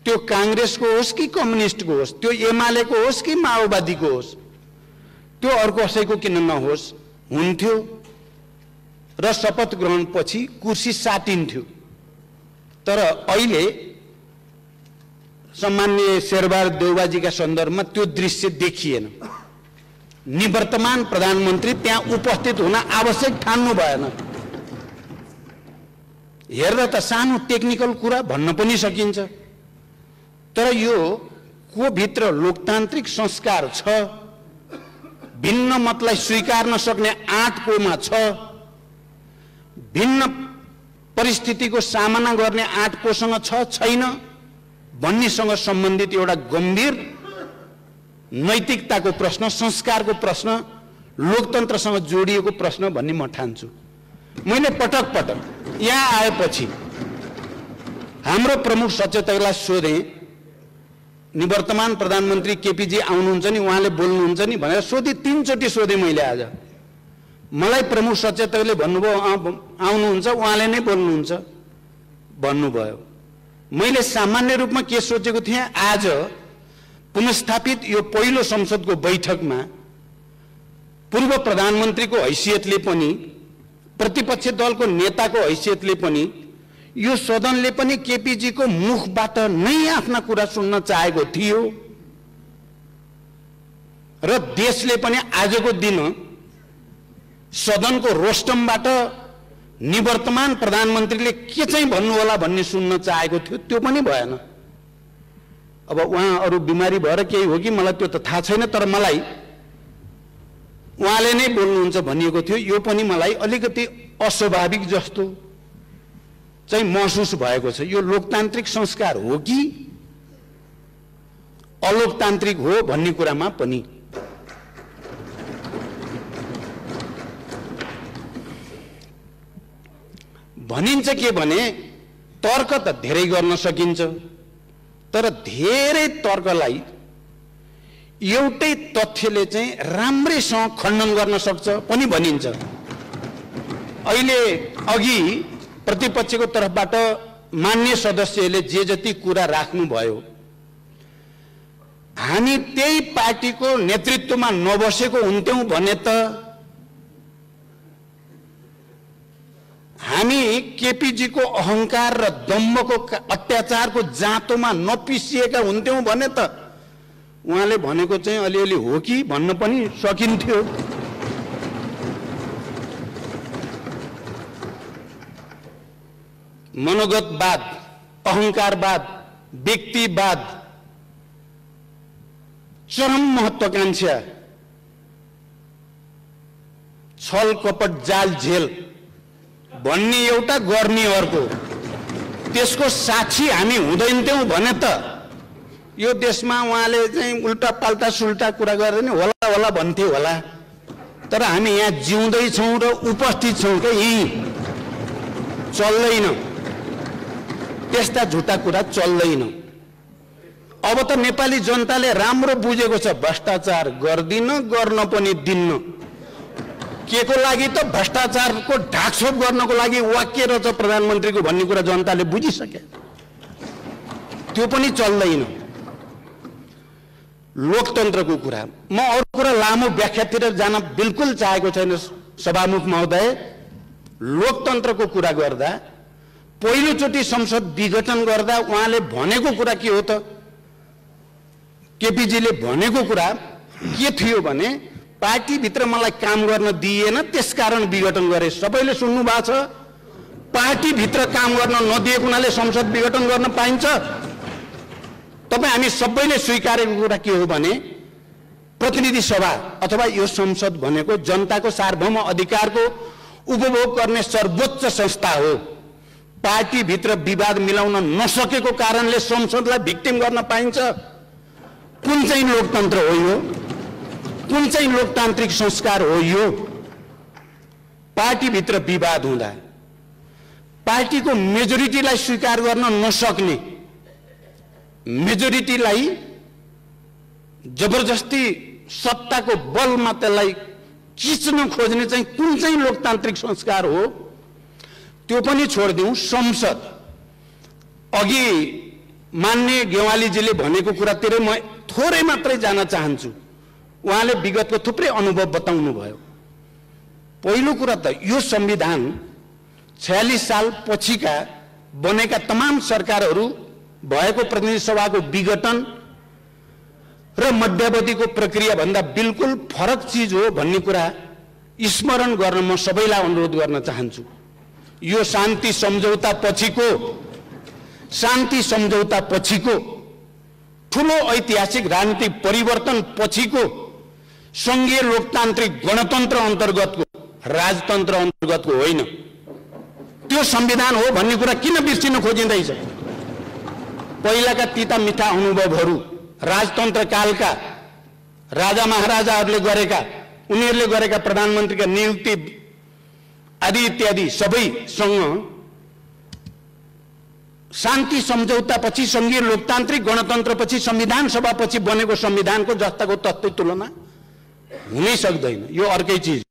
त्यो कांग्रेसको होस् कि कम्युनिस्टको होस्, त्यो एमालेको होस् कि माओवादीको होस्, त्यो अर्को कसैको किन नहोस्, हुन्थ्यो र शपथ ग्रहण पछि कुर्सी साटिन्थ्यो। तर अहिले सम्मान्य शेरबहादुर देउवाजीका सन्दर्भमा त्यो दृश्य देखिएन। निवर्तमान प्रधानमन्त्री त्यहाँ उपस्थित हुन आवश्यक ठान्नु भएन। हेर्दा त सानो टेक्निकल कुरा भन्न पनि सकिन्छ, तर यो को भित्र लोकतान्त्रिक संस्कार छ, भिन्न मतलाई स्वीकार नसक्ने आँट कोमा छ, भिन्न परिस्थितिको सामना गर्ने आँट कोसँग छ छैन भन्नेसँग सम्बन्धित एउटा गम्भीर नैतिकताको प्रश्न, संस्कारको प्रश्न, लोकतन्त्रसँग जोडिएको प्रश्न भन्ने म ठान्छु। मैले पटक पटक यहाँ आएपछि हाम्रो प्रमुख सचेतकलाई सोधेँ, निवर्तमान प्रधानमन्त्री केपीजी आउनुहुन्छ नि, उहाँले बोल्नुहुन्छ नि भनेर सोधेँ। 3 चोटि सोधेँ मैले आज। मलाई प्रमुख सचेतकले भन्नुभयो आउनुहुन्छ, उहाँले नै बोल्नुहुन्छ भन्नुभयो। मैले सामान्य रूपमा के सोचेको थिएँ, आज पुनर्स्थापित यो पहिलो संसदको बैठकमा पूर्व प्रधानमन्त्रीको हैसियतले पनि, प्रतिपक्ष दलको नेताको हैसियतले पनि, यो सदनले पनि केपीजीको मुखबाट नै आफ्ना कुरा सुन्न चाहेको थियो र देशले पनि आजको दिन सदनको रोस्टमबाट निवर्तमान प्रधानमन्त्रीले के चाहिँ भन्नु होला भन्ने सुन्न चाहेको थियो। त्यो पनि भएन। अब उहाँ अरू बिमारी भएर केही हो कि मलाई त्यो त थाहा छैन, तर मलाई उहाँले नै बोल्नुहुन्छ भनिएको थियो। यो पनि मलाई अलिकति अस्वाभाविक जस्तो चाहिँ महसुस भएको छ। यो लोकतान्त्रिक संस्कार हो कि अलोकतान्त्रिक हो भन्ने कुरामा पनि भनिन्छ के भने तर्क त धेरै गर्न सकिन्छ, तर तर धेरै तर्कलाई एउटै तथ्यले चाहिँ राम्रैसँग खण्डन गर्न सक्छ पनि भनिन्छ। अहिले अघि प्रतिपक्षको तर्फबाट मान्य सदस्यले जे जति कुरा राख्नुभयो, हामी त्यही पार्टीको नेतृत्वमा नबसेको हुन्थ्यौं भने त हामी केपीजीको अहंकार र दम्भको अत्याचारको जाँतोमा नपिसिएका हुन्थ्यौं भने त उहाँले भनेको चाहिँ अलिअलि हो कि भन्न पनि सकिन्थ्यो। मनोगतवाद, अहंकारवाद, व्यक्तिवाद, चरम महत्वाकांक्षा, छल कपट जाल झेल भन्ने एउटा गर्ने अर्को, त्यसको साक्षी हामी हुँदैनथ्यौं भने त यो देशमा उहाँले चाहिँ उल्टा पाल्टा सुल्टा कुरा गरेर नि होला होला भन्थे होला। तर हामी यहाँ जिउँदै छौं र उपस्थित छौं के यही चल्दैन, त्यस्ता झुटा कुरा चल्दैन। अब त नेपाली जनताले राम्रो बुझेको छ, भ्रष्टाचार गर्दिन, गर्न पनि दिन्न। केको लागि त भ्रष्टाचारको ढाकछोप गर्नको लागि वाक्य रहेछ प्रधानमन्त्रीको भन्ने कुरा जनताले बुझिसके, त्यो पनि चल्दैन। लोकतन्त्रको कुरा, म अरू कुरा लामो व्याख्यातिर जान बिल्कुल चाहेको छैन सभामुख महोदय। लोकतन्त्रको कुरा गर्दा पहिलोचोटि संसद विघटन गर्दा उहाँले भनेको कुरा के हो त? केपीजीले भनेको कुरा के थियो भने पार्टीभित्र मलाई काम गर्न दिएन, त्यसकारण विघटन गरे। सबैले सुन्नु भएको छ, पार्टीभित्र काम गर्न नदिएको हुनाले संसद विघटन गर्न पाइन्छ? तपाईँ हामी सबैले स्वीकारेको कुरा के हो भने प्रतिनिधि सभा अथवा यो संसद भनेको जनताको सार्वभौम अधिकारको उपभोग गर्ने सर्वोच्च संस्था हो। पार्टीभित्र विवाद मिलाउन नसकेको कारणले संसदलाई भिक्टिम गर्न पाइन्छ? कुन चाहिँ लोकतन्त्र हो यो? कुन चाहिँ लोकतान्त्रिक संस्कार हो यो? पार्टीभित्र विवाद हुँदा पार्टीको मेजोरिटीलाई स्वीकार गर्न नसक्ने, मेजोरिटीलाई जबरजस्ती सत्ताको बलमा त्यसलाई खिच्न खोज्ने चाहिँ कुन चाहिँ लोकतान्त्रिक संस्कार हो? त्यो पनि छोडिदिउँ। संसद, अघि मान्य गेवालीजीले भनेको कुरातिर म थोरै मात्रै जान चाहन्छु। उहाँले विगतको थुप्रै अनुभव बताउनु भयो। पहिलो कुरा त यो संविधान 46 साल पछिका बनेका तमाम सरकारहरू भएको प्रतिनिधि सभाको विघटन र मध्यावधिको प्रक्रिया भन्दा बिल्कुल फरक चीज हो भन्ने कुरा स्मरण गर्न म सबैलाई अनुरोध गर्न चाहन्छु। यो शान्ति सम्झौता पछिको ठूलो ऐतिहासिक राजनीतिक परिवर्तन पछिको संघीय लोकतान्त्रिक गणतन्त्र अन्तर्गतको, राजतन्त्र अन्तर्गतको होइन। त्यो संविधान हो भन्ने कुरा किन बिर्सिन खोजिँदैछ? पहिलाका तिता मिठा अनुभवहरू, राजतन्त्र कालका राजा महाराजाहरूले गरेका, उनीहरूले गरेका प्रधानमन्त्रीका नियुक्ति आदि इत्यादि सबैसँग शान्ति सम्झौता पछि संघीय लोकतान्त्रिक गणतन्त्र पछि संविधान सभा पछि बनेको संविधानको जस्ताको तत्त्व तुलना हुनै सक्दैन। यो अर्कै चीज।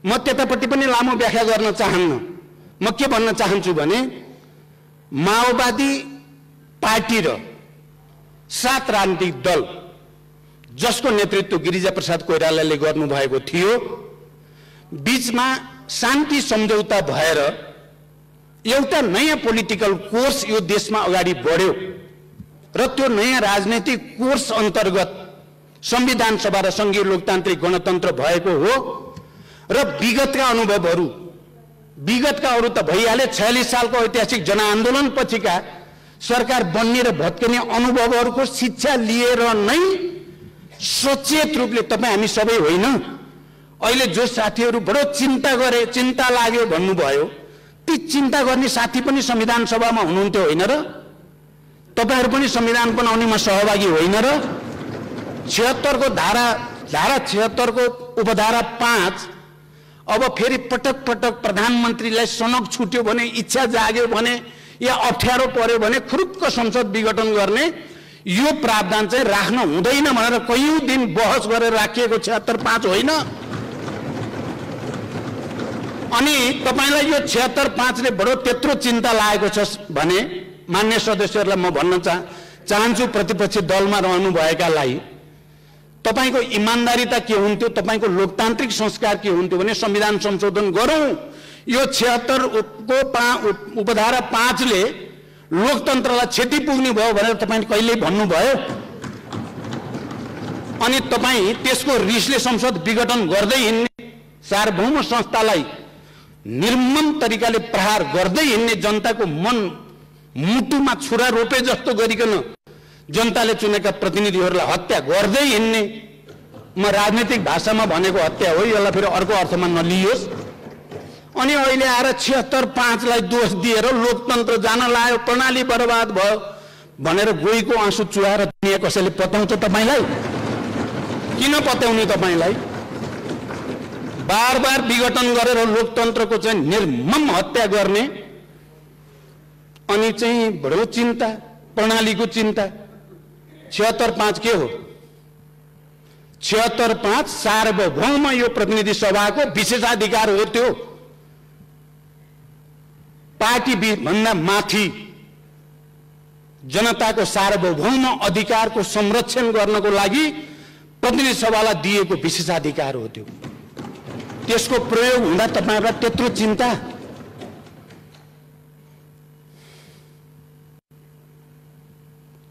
म त्यतापट्टि पनि लामो व्याख्या गर्न चाहन्न। म के भन्न चाहन्छु भने माओवादी पार्टी र 7 राजनीतिक दल जसको नेतृत्व गिरिजाप्रसाद कोइरालाले गर्नुभएको थियो, बीचमा शान्ति सम्झौता भएर एउटा नयाँ पोलिटिकल कोर्स यो देशमा अगाडि बढ्यो र त्यो नयाँ राजनैतिक कोर्स अन्तर्गत संविधान सभा र संघीय लोकतान्त्रिक गणतन्त्र भएको हो। र विगतका अनुभवहरू, विगतका अरू त भइहाले, 46 सालको ऐतिहासिक जनआन्दोलन पछिका सरकार बन्ने र भत्किने अनुभवहरूको शिक्षा लिएर नै सचेत रूपले तपाईँ हामी सबै होइन, अहिले जो साथीहरू बडो चिन्ता लाग्यो भन्नुभयो, ती चिन्ता गर्ने साथी पनि संविधान सभामा हुनुहुन्थ्यो होइन र? तपाईहरु पनि संविधान बनाउनेमा सहभागी होइन र? 76 को धारा 76 को उपधारा 5 अब फेरि पटक पटक प्रधानमन्त्रीलाई सनक छुट्यो भने, इच्छा जाग्यो भने या अप्ठ्यारो पर्यो भने खुरुक्क संसद विघटन गर्ने यो प्रावधान चाहिँ राख्न हुँदैन भनेर कयौं दिन बहस गरेर राखिएको 76.5 होइन। अनि तपाईलाई यो 76.5 ले बडो त्यत्रो चिन्ता लागेको छ भने मान्य सदस्यहरुलाई म भन्न चाहन्छु, प्रतिपक्षी दलमा रहनु भएकालाई तपाईको इमानदारीता के हुन्थ्यो, तपाईको लोकतान्त्रिक संस्कार के हुन्थ्यो भने संविधान संशोधन गरौं। यो 76 को उपधारा 5 ले लोकतन्त्रलाई क्षति पुग्ने भयो भनेर तपाईले कहिले भन्नुभयो? अनि तपाई त्यसको रिसले संसद विघटन गर्दै हिँड्ने, सार्वभौम संस्थालाई निर्मम तरिकाले प्रहार गर्दै हिँड्ने, जनताको मन मुटुमा छुरा रोपे जस्तो गरिकन जनताले चुनेका प्रतिनिधिहरूलाई हत्या गर्दै हिँड्ने, म राजनीतिक भाषामा भनेको हत्या हो, यसलाई फेरि अर्को अर्थमा नलियोस्। अनि अहिले आएर 76.5 लाई दोष दिएर लोकतन्त्र जान लाग्यो, प्रणाली बर्बाद भयो भनेर गोईको आँसु चुहाएर दुनिया कसैले पताउँछ तपाईलाई? किन पत्याउने तपाईलाई? बार बार विघटन गरेर लोकतन्त्रको चाहिँ निर्मम हत्या गर्ने, अनि चाहिँ बडो चिन्ता, प्रणालीको चिन्ता। 76.5 के हो? 76.5 सार्वभौम यो प्रतिनिधि सभाको विशेषाधिकार हो। त्यो पार्टी भन्दा माथि जनताको सार्वभौम अधिकारको संरक्षण गर्नको लागि प्रतिनिधि सभालाई दिएको विशेषाधिकार हो। त्यो त्यसको प्रयोग हुँदा तपाईहरुलाई त्यत्रो चिन्ता?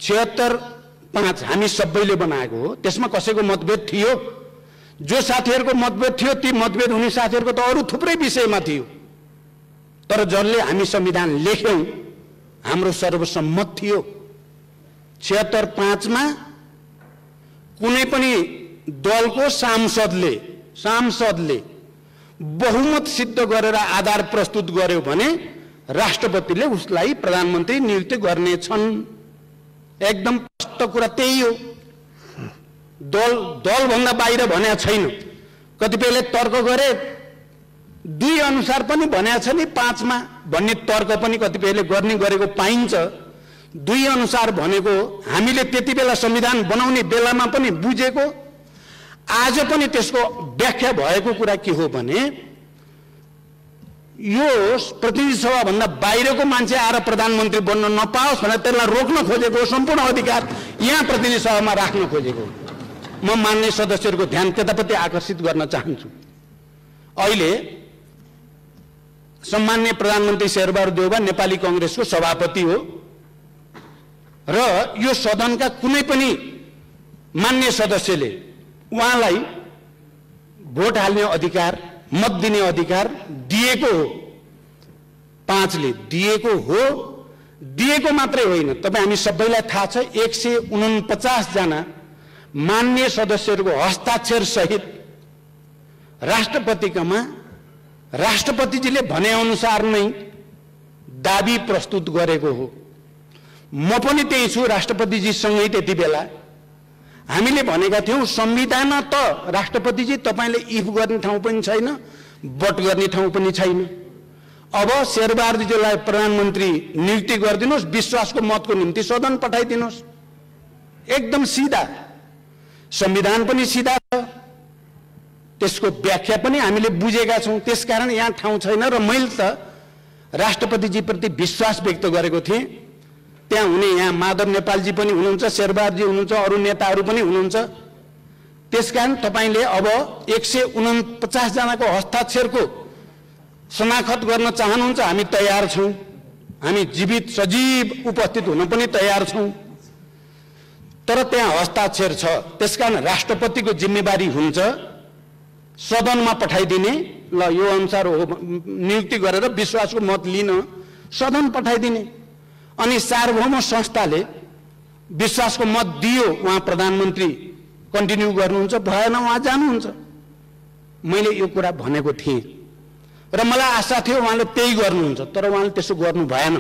76.5 हामी सबैले बनाएको हो, त्यसमा कसैको मतभेद थियो? जो साथीहरुको मतभेद थियो ती मतभेद हुने साथीहरुको त अरु थुप्रै विषयमा थियो, तर जसले हामी संविधान लेख्यौं हाम्रो सर्वसम्मत थियो। 76.5 मा कुनै पनि दलको सांसदले बहुमत सिद्ध गरेर आधार प्रस्तुत गर्यो भने राष्ट्रपतिले उसलाई प्रधानमन्त्री नियुक्त गर्नेछन्। एकदम स्पष्ट कुरा त्यही हो। दल भन्दा बाहिर भनेको छैन। कतिपयले तर्क गरे 2 अनुसार पनि भनेको छ नि 5 मा भन्ने तर्क पनि कतिपयले गर्ने गरेको पाइन्छ। 2 अनुसार भनेको हामीले त्यति बेला संविधान बनाउने बेलामा पनि बुझेको, आज पनि त्यसको व्याख्या भएको कुरा के हो भने यो प्रतिनिधि सभा भन्दा बाहिरको मान्छे आएर प्रधानमन्त्री बन्न नपाओस् भनेर त्यसलाई रोक्न खोजेको सम्पूर्ण अधिकार यहाँ प्रतिनिधि सभामा राख्न खोजेको। म मान्य सदस्यहरूको ध्यान त्यतापट्टि आकर्षित गर्न चाहन्छु। अहिले सम्माननीय प्रधानमन्त्री शेरबहादुर देउवा नेपाली कांग्रेसको सभापति हो र यो सदनका कुनै पनि मान्य सदस्यले उहाँलाई भोट हाल्ने अधिकार, मत दिने अधिकार दिएको हो। 5 ले दिएको हो। दिएको मात्रै होइन, तपाई हामी सबैलाई थाहा छ 149 जना मान्य सदस्यहरूको हस्ताक्षर सहित राष्ट्रपतिकामा राष्ट्रपतिजीले भने अनुसार नै दाबी प्रस्तुत गरेको हो। म पनि त्यही छु, राष्ट्रपतिजी सँगै त्यति बेला हामीले भनेका थियौं संविधान त राष्ट्रपतिजी तपाईले इफ गर्ने ठाउँ पनि छैन, बट गर्ने ठाउँ पनि छैन। अब शेरबहादुरजीलाई प्रधानमन्त्री नियुक्ति गरिदिनुस्, विश्वासको मतको निम्ति सदन पठाइदिनुस्। एकदम सिधा। संविधान पनि सिधा छ, त्यसको व्याख्या पनि हामीले बुझेका छौं। त्यसकारण यहाँ ठाउँ छैन र मैले त राष्ट्रपतिजी प्रति विश्वास व्यक्त गरेको थिएँ। त्यहाँ हुने यहाँ माधव नेपालजी पनि हुनुहुन्छ, शेरबहादुरजी हुनुहुन्छ, अरु नेताहरू पनि हुनुहुन्छ। त्यसकारण तपाईले अब 149 जनाको हस्ताक्षरको शनाखत गर्न चाहनुहुन्छ, हामी तयार छौं। हामी जीवित सजीव उपस्थित हुन पनि तयार छौं। तर त्यहाँ हस्ताक्षर छ, त्यसकारण राष्ट्रपतिको जिम्मेवारी हुन्छ सदनमा पठाइदिने। ल यो अनुसार हो नियुक्ति गरेर विश्वासको मत लिन सदन पठाइदिने। अनि सार्वभौम संस्थाले विश्वासको मत दियो, उहाँ प्रधानमन्त्री कन्टिन्यू गर्नुहुन्छ, भएन उहाँ जानुहुन्छ। मैले यो कुरा भनेको थिएँ र मलाई आशा थियो उहाँले त्यही गर्नुहुन्छ, तर उहाँले त्यसो गर्नु भएन।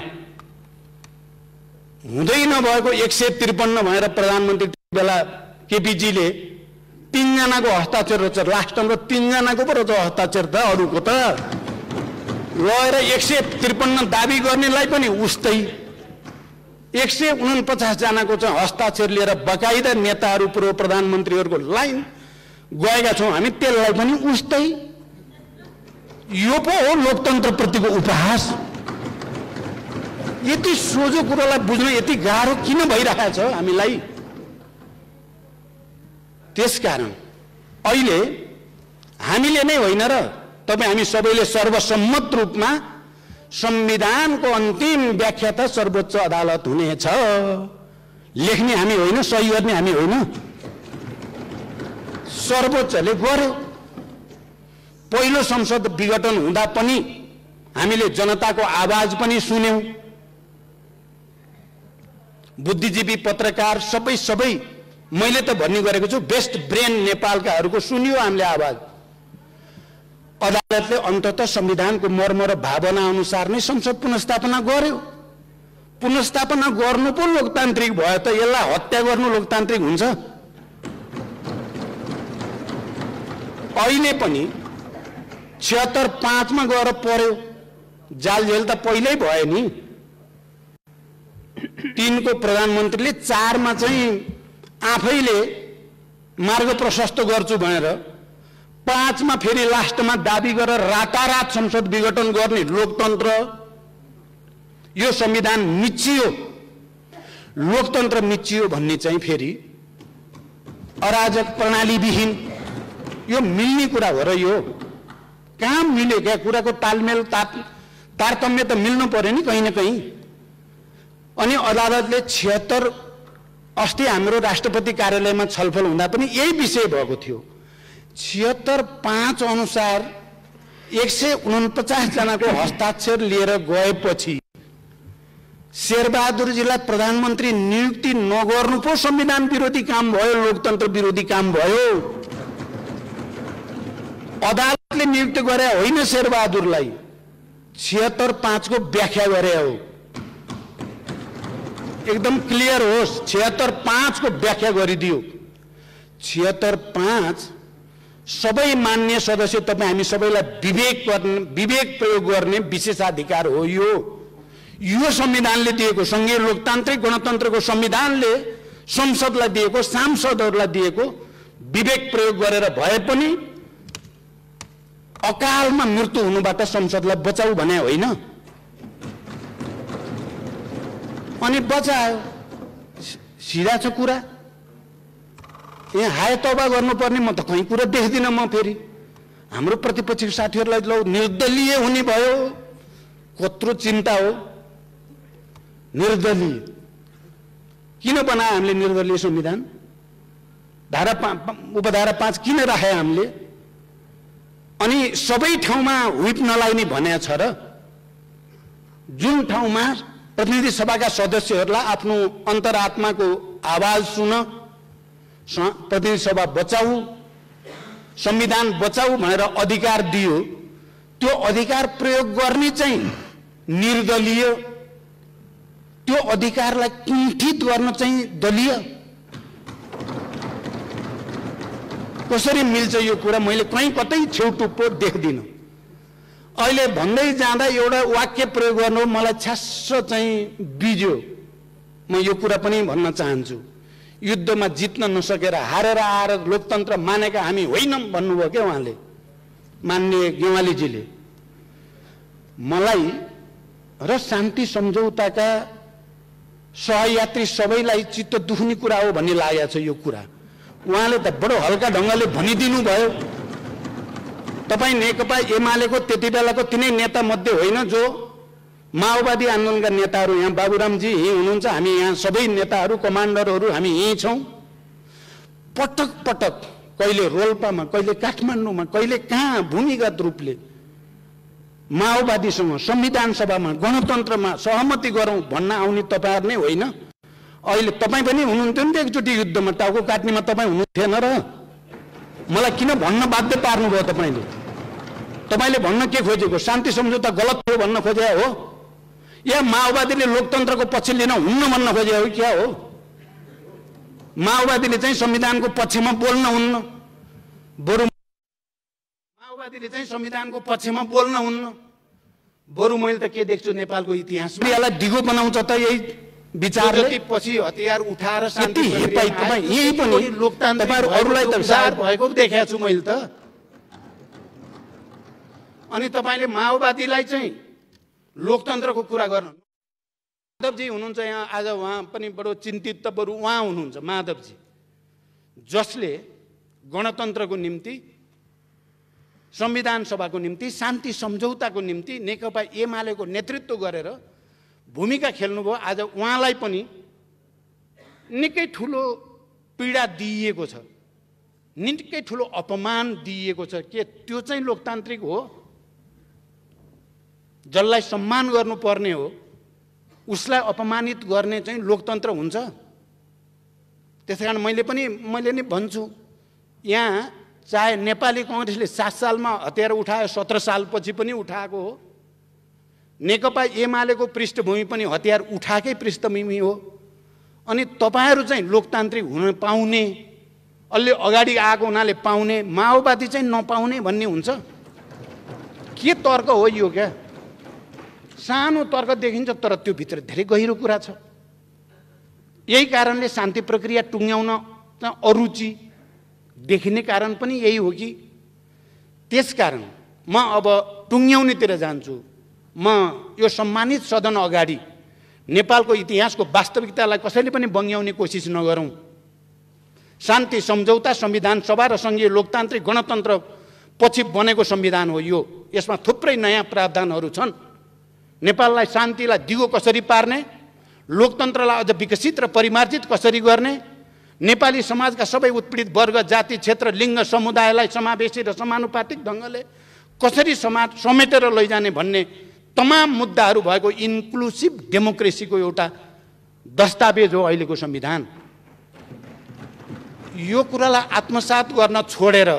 हुँदै नभएको 153 भएर प्रधानमन्त्री बेला केपीजीले 3 जनाको हस्ताक्षर रहेछ, लास्ट टाइममा 3 जनाको पो रहेछ हस्ताक्षर त, अरूको त लगेर 153 दाबी गर्नेलाई पनि उस्तै 149 जनाको चाहिँ हस्ताक्षर लिएर बकाइदा नेताहरू पूर्व प्रधानमन्त्रीहरूको लाइन गएका छौँ हामी, त्यसलाई पनि उस्तै। यो पो हो लोकतन्त्रप्रतिको उपहास। यति सोझो कुरालाई बुझ्न यति गाह्रो किन भइरहेको छ हामीलाई? त्यसकारण अहिले हामीले नै होइन र तपाईँ हामी सबैले सर्वसम्मत रूपमा संविधानको अन्तिम व्याख्या त सर्वोच्च अदालत हुनेछ। लेख्ने हामी होइन, सही गर्ने हामी होइन, सर्वोच्चले गर्यो। पहिलो संसद विघटन हुँदा पनि हामीले जनताको आवाज पनि सुन्यौं। बुद्धिजीवी पत्रकार सबै मैले त भन्ने गरेको छु, बेस्ट ब्रेन नेपालकाहरूको सुनियो हामीले आवाज। अदालतले अन्ततः संविधानको मर्म र भावना अनुसार नै संसद पुनर्स्थापना गर्यो। पुनर्स्थापना गर्नु पो लोकतान्त्रिक भयो त यसलाई हत्या गर्नु लोकतान्त्रिक हुन्छ? अहिले पनि 76-5 मा गएर पर्यो। जाल जेल त पहिल्यै भयो नि। 3 को प्रधानमन्त्रीले 4 मा चाहिँ आफैले मार्ग प्रशस्त गर्छु भनेर 5 मा फेरि लास्टमा दाबी गरेर रातारात संसद विघटन गर्ने लोकतन्त्र, यो संविधान मिचियो, लोकतन्त्र मिचियो भन्ने चाहिँ फेरि अराजक प्रणाली विहीन, यो मिल्ने कुरा हो र यो कहाँ मिल्यो? क्या कुराको तालमेल तारतम्य त मिल्नु पर्यो नि कहीं न कहीं। अनि अदालतले 76 अस्ति हाम्रो राष्ट्रपति कार्यालयमा छलफल हुँदा पनि यही विषय भएको थियो। 76-5 अनुसार 149 जनाको हस्ताक्षर लिएर गएपछि शेरबहादुरजीलाई प्रधानमन्त्री नियुक्ति नगर्नु पो संविधान विरोधी काम भयो, लोकतन्त्र विरोधी काम भयो। अदालतले नियुक्त गरे होइन शेरबहादुरलाई, 76-5 को व्याख्या गरे हो। एकदम क्लियर होस्, 76-5 को व्याख्या गरिदियो। 76-5 सबै मान्य सदस्य तपाईँ हामी सबैलाई विवेक प्रयोग गर्ने विशेषाधिकार हो। यो संविधानले दिएको, संघीय लोकतान्त्रिक गणतन्त्रको संविधानले संसदलाई दिएको, सांसदहरूलाई दिएको विवेक प्रयोग गरेर भए पनि अकालमा मृत्यु हुनुबाट संसदलाई बचाऊ भने होइन। अनि बचायो, सिधा छ कुरा। यहाँ हाय तौबा गर्नुपर्ने म त कहीँ कुरा देख्दिनँ। म फेरि हाम्रो प्रतिपक्षी साथीहरूलाई ल निर्दलीय हुने भयो, कत्रो चिन्ता हो। निर्दलीय किन बनायो हामीले? निर्दलीय संविधान उपधारा 5 किन राखे हामीले? अनि सबै ठाउँमा व्हिप नलाग्ने भनेको छ र? जुन ठाउँमा प्रतिनिधि सभाका सदस्यहरूलाई आफ्नो अन्तरात्माको आवाज सुन, प्रतिनिधि सभा बचाऊ, संविधान बचाऊ भनेर अधिकार दियो, त्यो अधिकार प्रयोग गर्ने चाहिँ निर्दलीय, त्यो अधिकारलाई कुण्ठित गर्न चाहिँ दलीय। कसरी मिल्छ यो कुरा? मैले कहीँ कतै छेउटुप्पो देख्दिनँ। अहिले भन्दै जाँदा एउटा वाक्य प्रयोग गर्नु मलाई छ्यास्स चाहिँ बिज्यो। म यो कुरा पनि भन्न चाहन्छु, युद्धमा जित्न नसकेर हारेर आएर लोकतन्त्र मानेका हामी होइनौँ भन्नुभयो क्या उहाँले, मान्य गेवालीजीले। मलाई र शान्ति सम्झौताका सहयात्री सबैलाई चित्त दुख्ने कुरा हो भन्ने लागेको छ यो कुरा। उहाँले त बडो हल्का ढङ्गले भनिदिनु भयो। तपाईँ नेकपा एमालेको त्यति बेलाको तिनै नेता मध्ये होइन जो माओवादी आन्दोलनका नेताहरू, यहाँ बाबुरामजी यहीँ हुनुहुन्छ, हामी यहाँ सबै नेताहरू कमान्डरहरू हामी यहीँ छौँ। पटक पटक कहिले रोल्पामा, कहिले काठमाडौँमा, कहिले कहाँ भूमिगत रूपले माओवादीसँग संविधान सभामा गणतन्त्रमा सहमति गरौँ भन्न आउने तपाईँहरू नै होइन? अहिले तपाईँ पनि हुनुहुन्थ्यो नि त एकचोटि युद्धमा, टाउको काट्नेमा तपाईँ हुनुहुन्थेन र? मलाई किन भन्न बाध्य पार्नुभयो तपाईँले? तपाईँले भन्न के खोजेको? शान्ति सम्झौता गलत हो भन्न खोजे हो या माओवादीले लोकतन्त्रको पक्ष लिन हुन्न भन्न खोजे हो? क्या हो? माओवादीले चाहिँ संविधानको पक्षमा बोल्न हुन्न, बरु माओवादीले चाहिँ संविधानको पक्षमा बोल्न हुन्न, बरु मैले त के देख्छु नेपालको इतिहासमा यसलाई दिगो बनाउँछ त यही विचारले। पछि हतियार उठाएर शान्ति यही पनि लोकतान्त्रिक अरूलाई त विचार भएको देखेको छु मैले त। अनि तपाईले माओवादीलाई चाहिँ लोकतन्त्रको कुरा गर्नु। माधवजी हुनुहुन्छ यहाँ आज, उहाँ पनि बडो चिन्तित त बरु उहाँ हुनुहुन्छ माधवजी, जसले गणतन्त्रको निम्ति, संविधान सभाको निम्ति, शान्ति सम्झौताको निम्ति नेकपा एमालेको नेतृत्व गरेर भूमिका खेल्नुभयो। आज उहाँलाई पनि निकै ठुलो पीडा दिइएको छ, निकै ठुलो अपमान दिइएको छ। के त्यो चाहिँ लोकतान्त्रिक हो? जसलाई सम्मान गर्नुपर्ने हो उसलाई अपमानित गर्ने चाहिँ लोकतन्त्र हुन्छ? त्यसैकारण मैले नि भन्छु, यहाँ चाहे नेपाली कांग्रेसले 7 सालमा हतियार उठायो, 17 सालपछि पनि उठाएको हो। नेकपा एमालेको पृष्ठभूमि पनि हतियार उठाएकै पृष्ठभूमि हो। अनि तपाईहरु चाहिँ लोकतान्त्रिक हुन पाउने, अलि अगाडि आएको हुनाले पाउने, माओवादी चाहिँ नपाउने भन्ने हुन्छ? के तर्क हो यो? क्या सानो तर्क देखिन्छ, तर त्यो भित्र धेरै गहिरो कुरा छ। यही कारणले शान्ति प्रक्रिया टुङ्ग्याउन अरुचि देखिने कारण पनि यही हो कि त्यसकारण म अब टुङ्ग्याउनेतिर जान्छु। म यो सम्मानित सदन अगाडि नेपालको इतिहासको वास्तविकतालाई कसैले पनि बङ्ग्याउने कोसिस नगरौं। शान्ति सम्झौता, संविधान सभा र संघीय लोकतान्त्रिक गणतन्त्र पछि बनेको संविधान हो यो। यसमा थुप्रै नयाँ प्रावधानहरू छन्। नेपाललाई शान्तिलाई दिगो कसरी पार्ने, लोकतन्त्रलाई अझ विकसित र परिमार्जित कसरी गर्ने, नेपाली समाजका सबै उत्पीडित वर्ग, जाति, क्षेत्र, लिङ्ग, समुदायलाई समावेशी र समानुपातिक ढङ्गले कसरी समेटेर लैजाने भन्ने तमाम मुद्दाहरू भएको इन्क्लुसिभ डेमोक्रेसीको एउटा दस्तावेज हो अहिलेको संविधान। यो कुरालाई आत्मसात गर्न छोडेर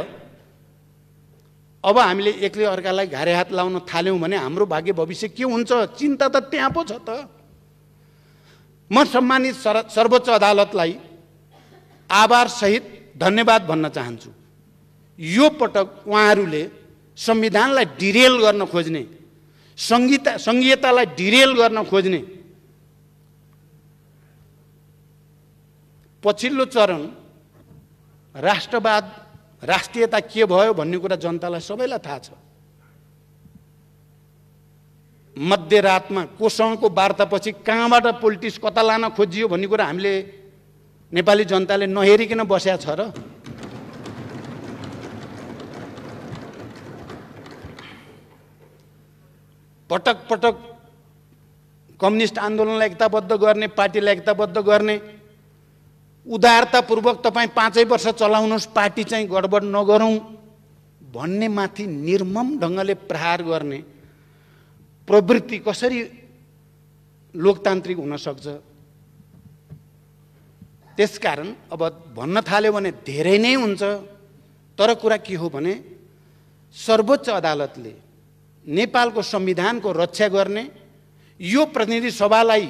अब हामीले एकले अर्कालाई घारे हात लाउन थाल्यौं भने हाम्रो भाग्य भविष्य के हुन्छ? चिन्ता त त्यहाँ पो छ त। म सम्मानित सर्वोच्च अदालतलाई आभार सहित धन्यवाद भन्न चाहन्छु। यो पटक उहाँहरूले संविधानलाई डिरेल गर्न खोज्ने, संघीयतालाई डिरेल गर्न खोज्ने पछिल्लो चरण राष्ट्रवाद, राष्ट्रियता के भयो भन्ने कुरा जनतालाई सबैलाई थाहा छ। मध्यरातमा कोसँगको वार्तापछि कहाँबाट पोलिटिक्स कता लान खोजियो भन्ने कुरा हामीले नेपाली जनताले नहेरिकन बसेको छ र। पटक पटक कम्युनिस्ट आन्दोलनलाई एकताबद्ध गर्ने, पार्टीलाई एकताबद्ध गर्ने, उदारतापूर्वक तपाईँ 5 वर्ष चलाउनुहोस्, पार्टी चाहिँ गडबड नगरौं भन्ने माथि निर्मम ढङ्गले प्रहार गर्ने प्रवृत्ति कसरी लोकतान्त्रिक हुन सक्छ? त्यसकारण अब भन्न थाल्यो भने धेरै नै हुन्छ। तर कुरा के हो भने सर्वोच्च अदालतले नेपालको संविधानको रक्षा गर्ने, यो प्रतिनिधि सभालाई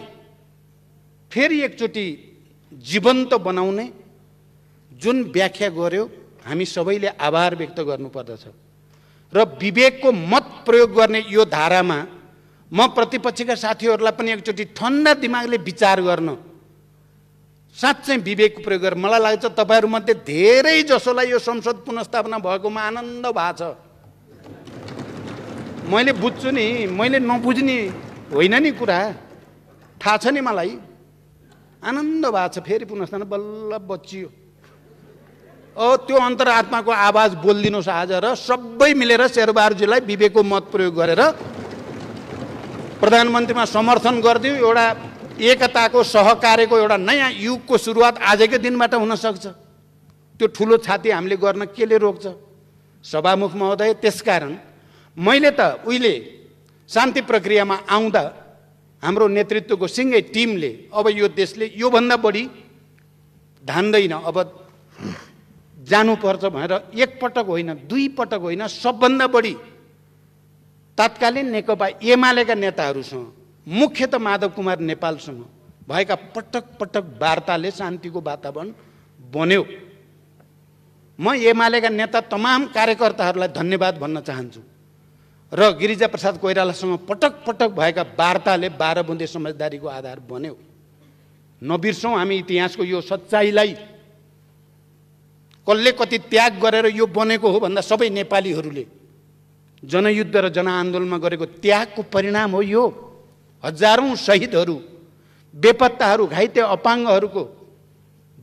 फेरि एकचोटि जीवन्त बनाउने जुन व्याख्या गर्यो, हामी सबैले आभार व्यक्त गर्नुपर्दछ। र विवेकको मत प्रयोग गर्ने यो धारामा म प्रतिपक्षका साथीहरूलाई पनि एकचोटि ठन्डा दिमागले विचार गर्न, साँच्चै विवेक प्रयोग गरेर, मलाई लाग्छ तपाईहरुमध्ये धेरै जसोलाई यो संसद पुनर्स्थापना भएकोमा आनन्द भएको छ। मैले बुझ्छु नि, मैले नबुझ्ने होइन नि कुरा, थाहा छ नि मलाई। आनन्द भएको छ, फेरि पुनर्स्थापना बल्ल बचियो। त्यो अन्तरात्माको आवाज बोलिदिनुहोस् आज, र सबै मिलेर शेरबहादुरजीलाई विवेकको मत प्रयोग गरेर प्रधानमन्त्रीमा समर्थन गरिदियो। एउटा एकताको, सहकार्यको एउटा नयाँ युगको सुरुवात आजकै दिनबाट हुन सक्छ। त्यो ठुलो छाती हामीले गर्न केले रोक्छ? सभामुख महोदय, त्यसकारण मैले त उहिले शान्ति प्रक्रियामा आउँदा हाम्रो नेतृत्वको सिंगै टिमले अब यो देशले योभन्दा बढी धान्दैन, अब जानुपर्छ भनेर एकपटक होइन, 2 पटक होइन, सबभन्दा बढी तत्कालीन नेकपा एमालेका नेताहरूसँग, मुख्यतः माधव कुमार नेपालसँग भएका पटक पटक वार्ताले शान्तिको वातावरण बन्यो। म एमालेका नेता तमाम कार्यकर्ताहरूलाई धन्यवाद भन्न चाहन्छु। र गिरिजाप्रसाद कोइरालासँग पटक पटक भएका वार्ताले 12 बुँदे समझदारीको आधार बन्यो। नबिर्सौँ हामी इतिहासको यो सच्चाइलाई। कसले कति त्याग गरेर यो बनेको हो भन्दा सबै नेपालीहरूले जनयुद्ध र जनआन्दोलनमा गरेको त्यागको परिणाम हो यो। हजारौं शहीदहरू, बेपत्ताहरू, घाइते अपाङ्गहरूको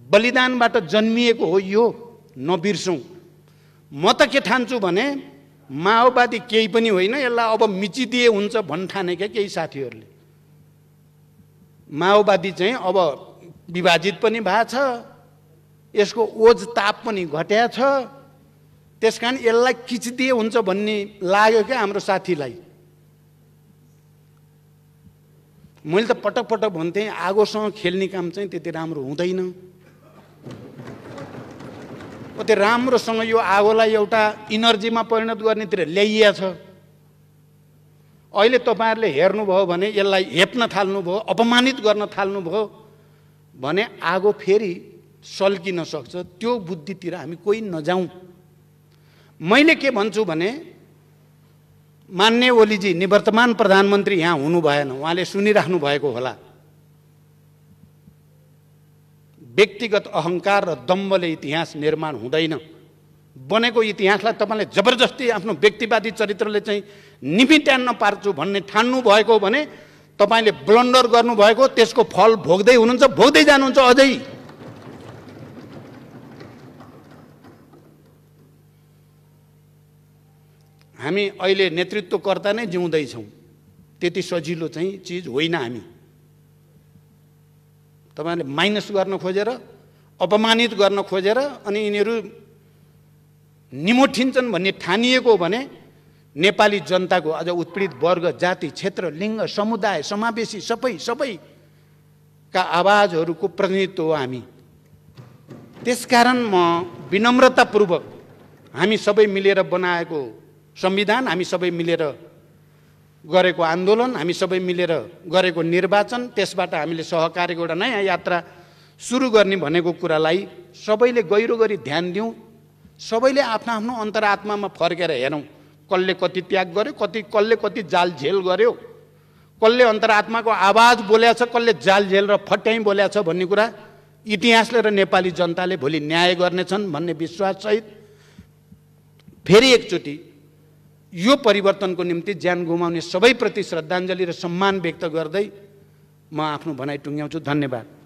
बलिदानबाट जन्मिएको हो यो। नबिर्सौँ। म त के ठान्छु भने माओवादी केही पनि होइन, यसलाई अब मिचिदिए हुन्छ भन्ठाने क्या केही साथीहरूले। माओवादी चाहिँ अब विभाजित पनि भएको छ, यसको ओज ताप पनि घट्या छ, त्यसकारण यसलाई किचिदिए हुन्छ भन्ने लाग्यो क्या हाम्रो साथीलाई। मैले त पटक पटक भन्थेँ आगोसँग खेल्ने काम चाहिँ त्यति राम्रो हुँदैन। त्यो राम्रोसँग यो आगोलाई एउटा इनर्जीमा परिणत गर्नेतिर ल्याइया छ। अहिले तपाईँहरूले हेर्नुभयो भने यसलाई हेप्न थाल्नुभयो, अपमानित गर्न थाल्नुभयो भने आगो फेरि सल्किन सक्छ। त्यो बुद्धितिर हामी कोही नजाउँ। मैले के भन्छु भने मान्य ओलीजी निवर्तमान प्रधानमन्त्री यहाँ हुनु भएन, उहाँले सुनिराख्नु भएको होला। व्यक्तिगत अहङ्कार र दम्बले इतिहास निर्माण हुँदैन। बनेको इतिहासलाई तपाईँले जबरजस्ती आफ्नो व्यक्तिवादी चरित्रले चाहिँ निमिट्यान्न पार्छु भन्ने ठान्नु भएको हो भने तपाईँले ब्लन्डर गर्नुभएको, त्यसको फल भोग्दै हुनुहुन्छ, भोग्दै जानुहुन्छ अझै। हामी अहिले नेतृत्वकर्ता नै जिउँदैछौँ, त्यति सजिलो चाहिँ चिज होइन हामी। तपाईँले माइनस गर्न खोजेर, अपमानित गर्न खोजेर अनि यिनीहरू निमोठिन्छन् भन्ने ठानिएको भने नेपाली जनताको अझ उत्पीडित वर्ग, जाति, क्षेत्र, लिङ्ग, समुदाय, समावेशी सबैका आवाजहरूको प्रतिनिधित्व हो हामी। त्यसकारण म विनम्रतापूर्वक हामी सबै मिलेर बनाएको संविधान, हामी सबै मिलेर गरेको आन्दोलन, हामी सबै मिलेर गरेको निर्वाचन, त्यसबाट हामीले सहकार्यको एउटा नयाँ यात्रा सुरु गर्ने भनेको कुरालाई सबैले गहिरो गरी ध्यान दिउँ। सबैले आफ्नो आफ्नो अन्तरात्मामा फर्केर हेरौँ, कसले कति त्याग गर्यो, कसले कति जालझेल गर्यो, कसले अन्तरात्माको आवाज बोलेको छ, कसले जालझेल र फट्याइ बोलेको छ भन्ने कुरा इतिहासले र नेपाली जनताले भोलि न्याय गर्नेछन् भन्ने विश्वाससहित फेरि एकचोटि यो परिवर्तनको निम्ति ज्यान गुमाउने सबैप्रति श्रद्धाञ्जली र सम्मान व्यक्त गर्दै म आफ्नो भनाइ टुङ्ग्याउँछु। धन्यवाद।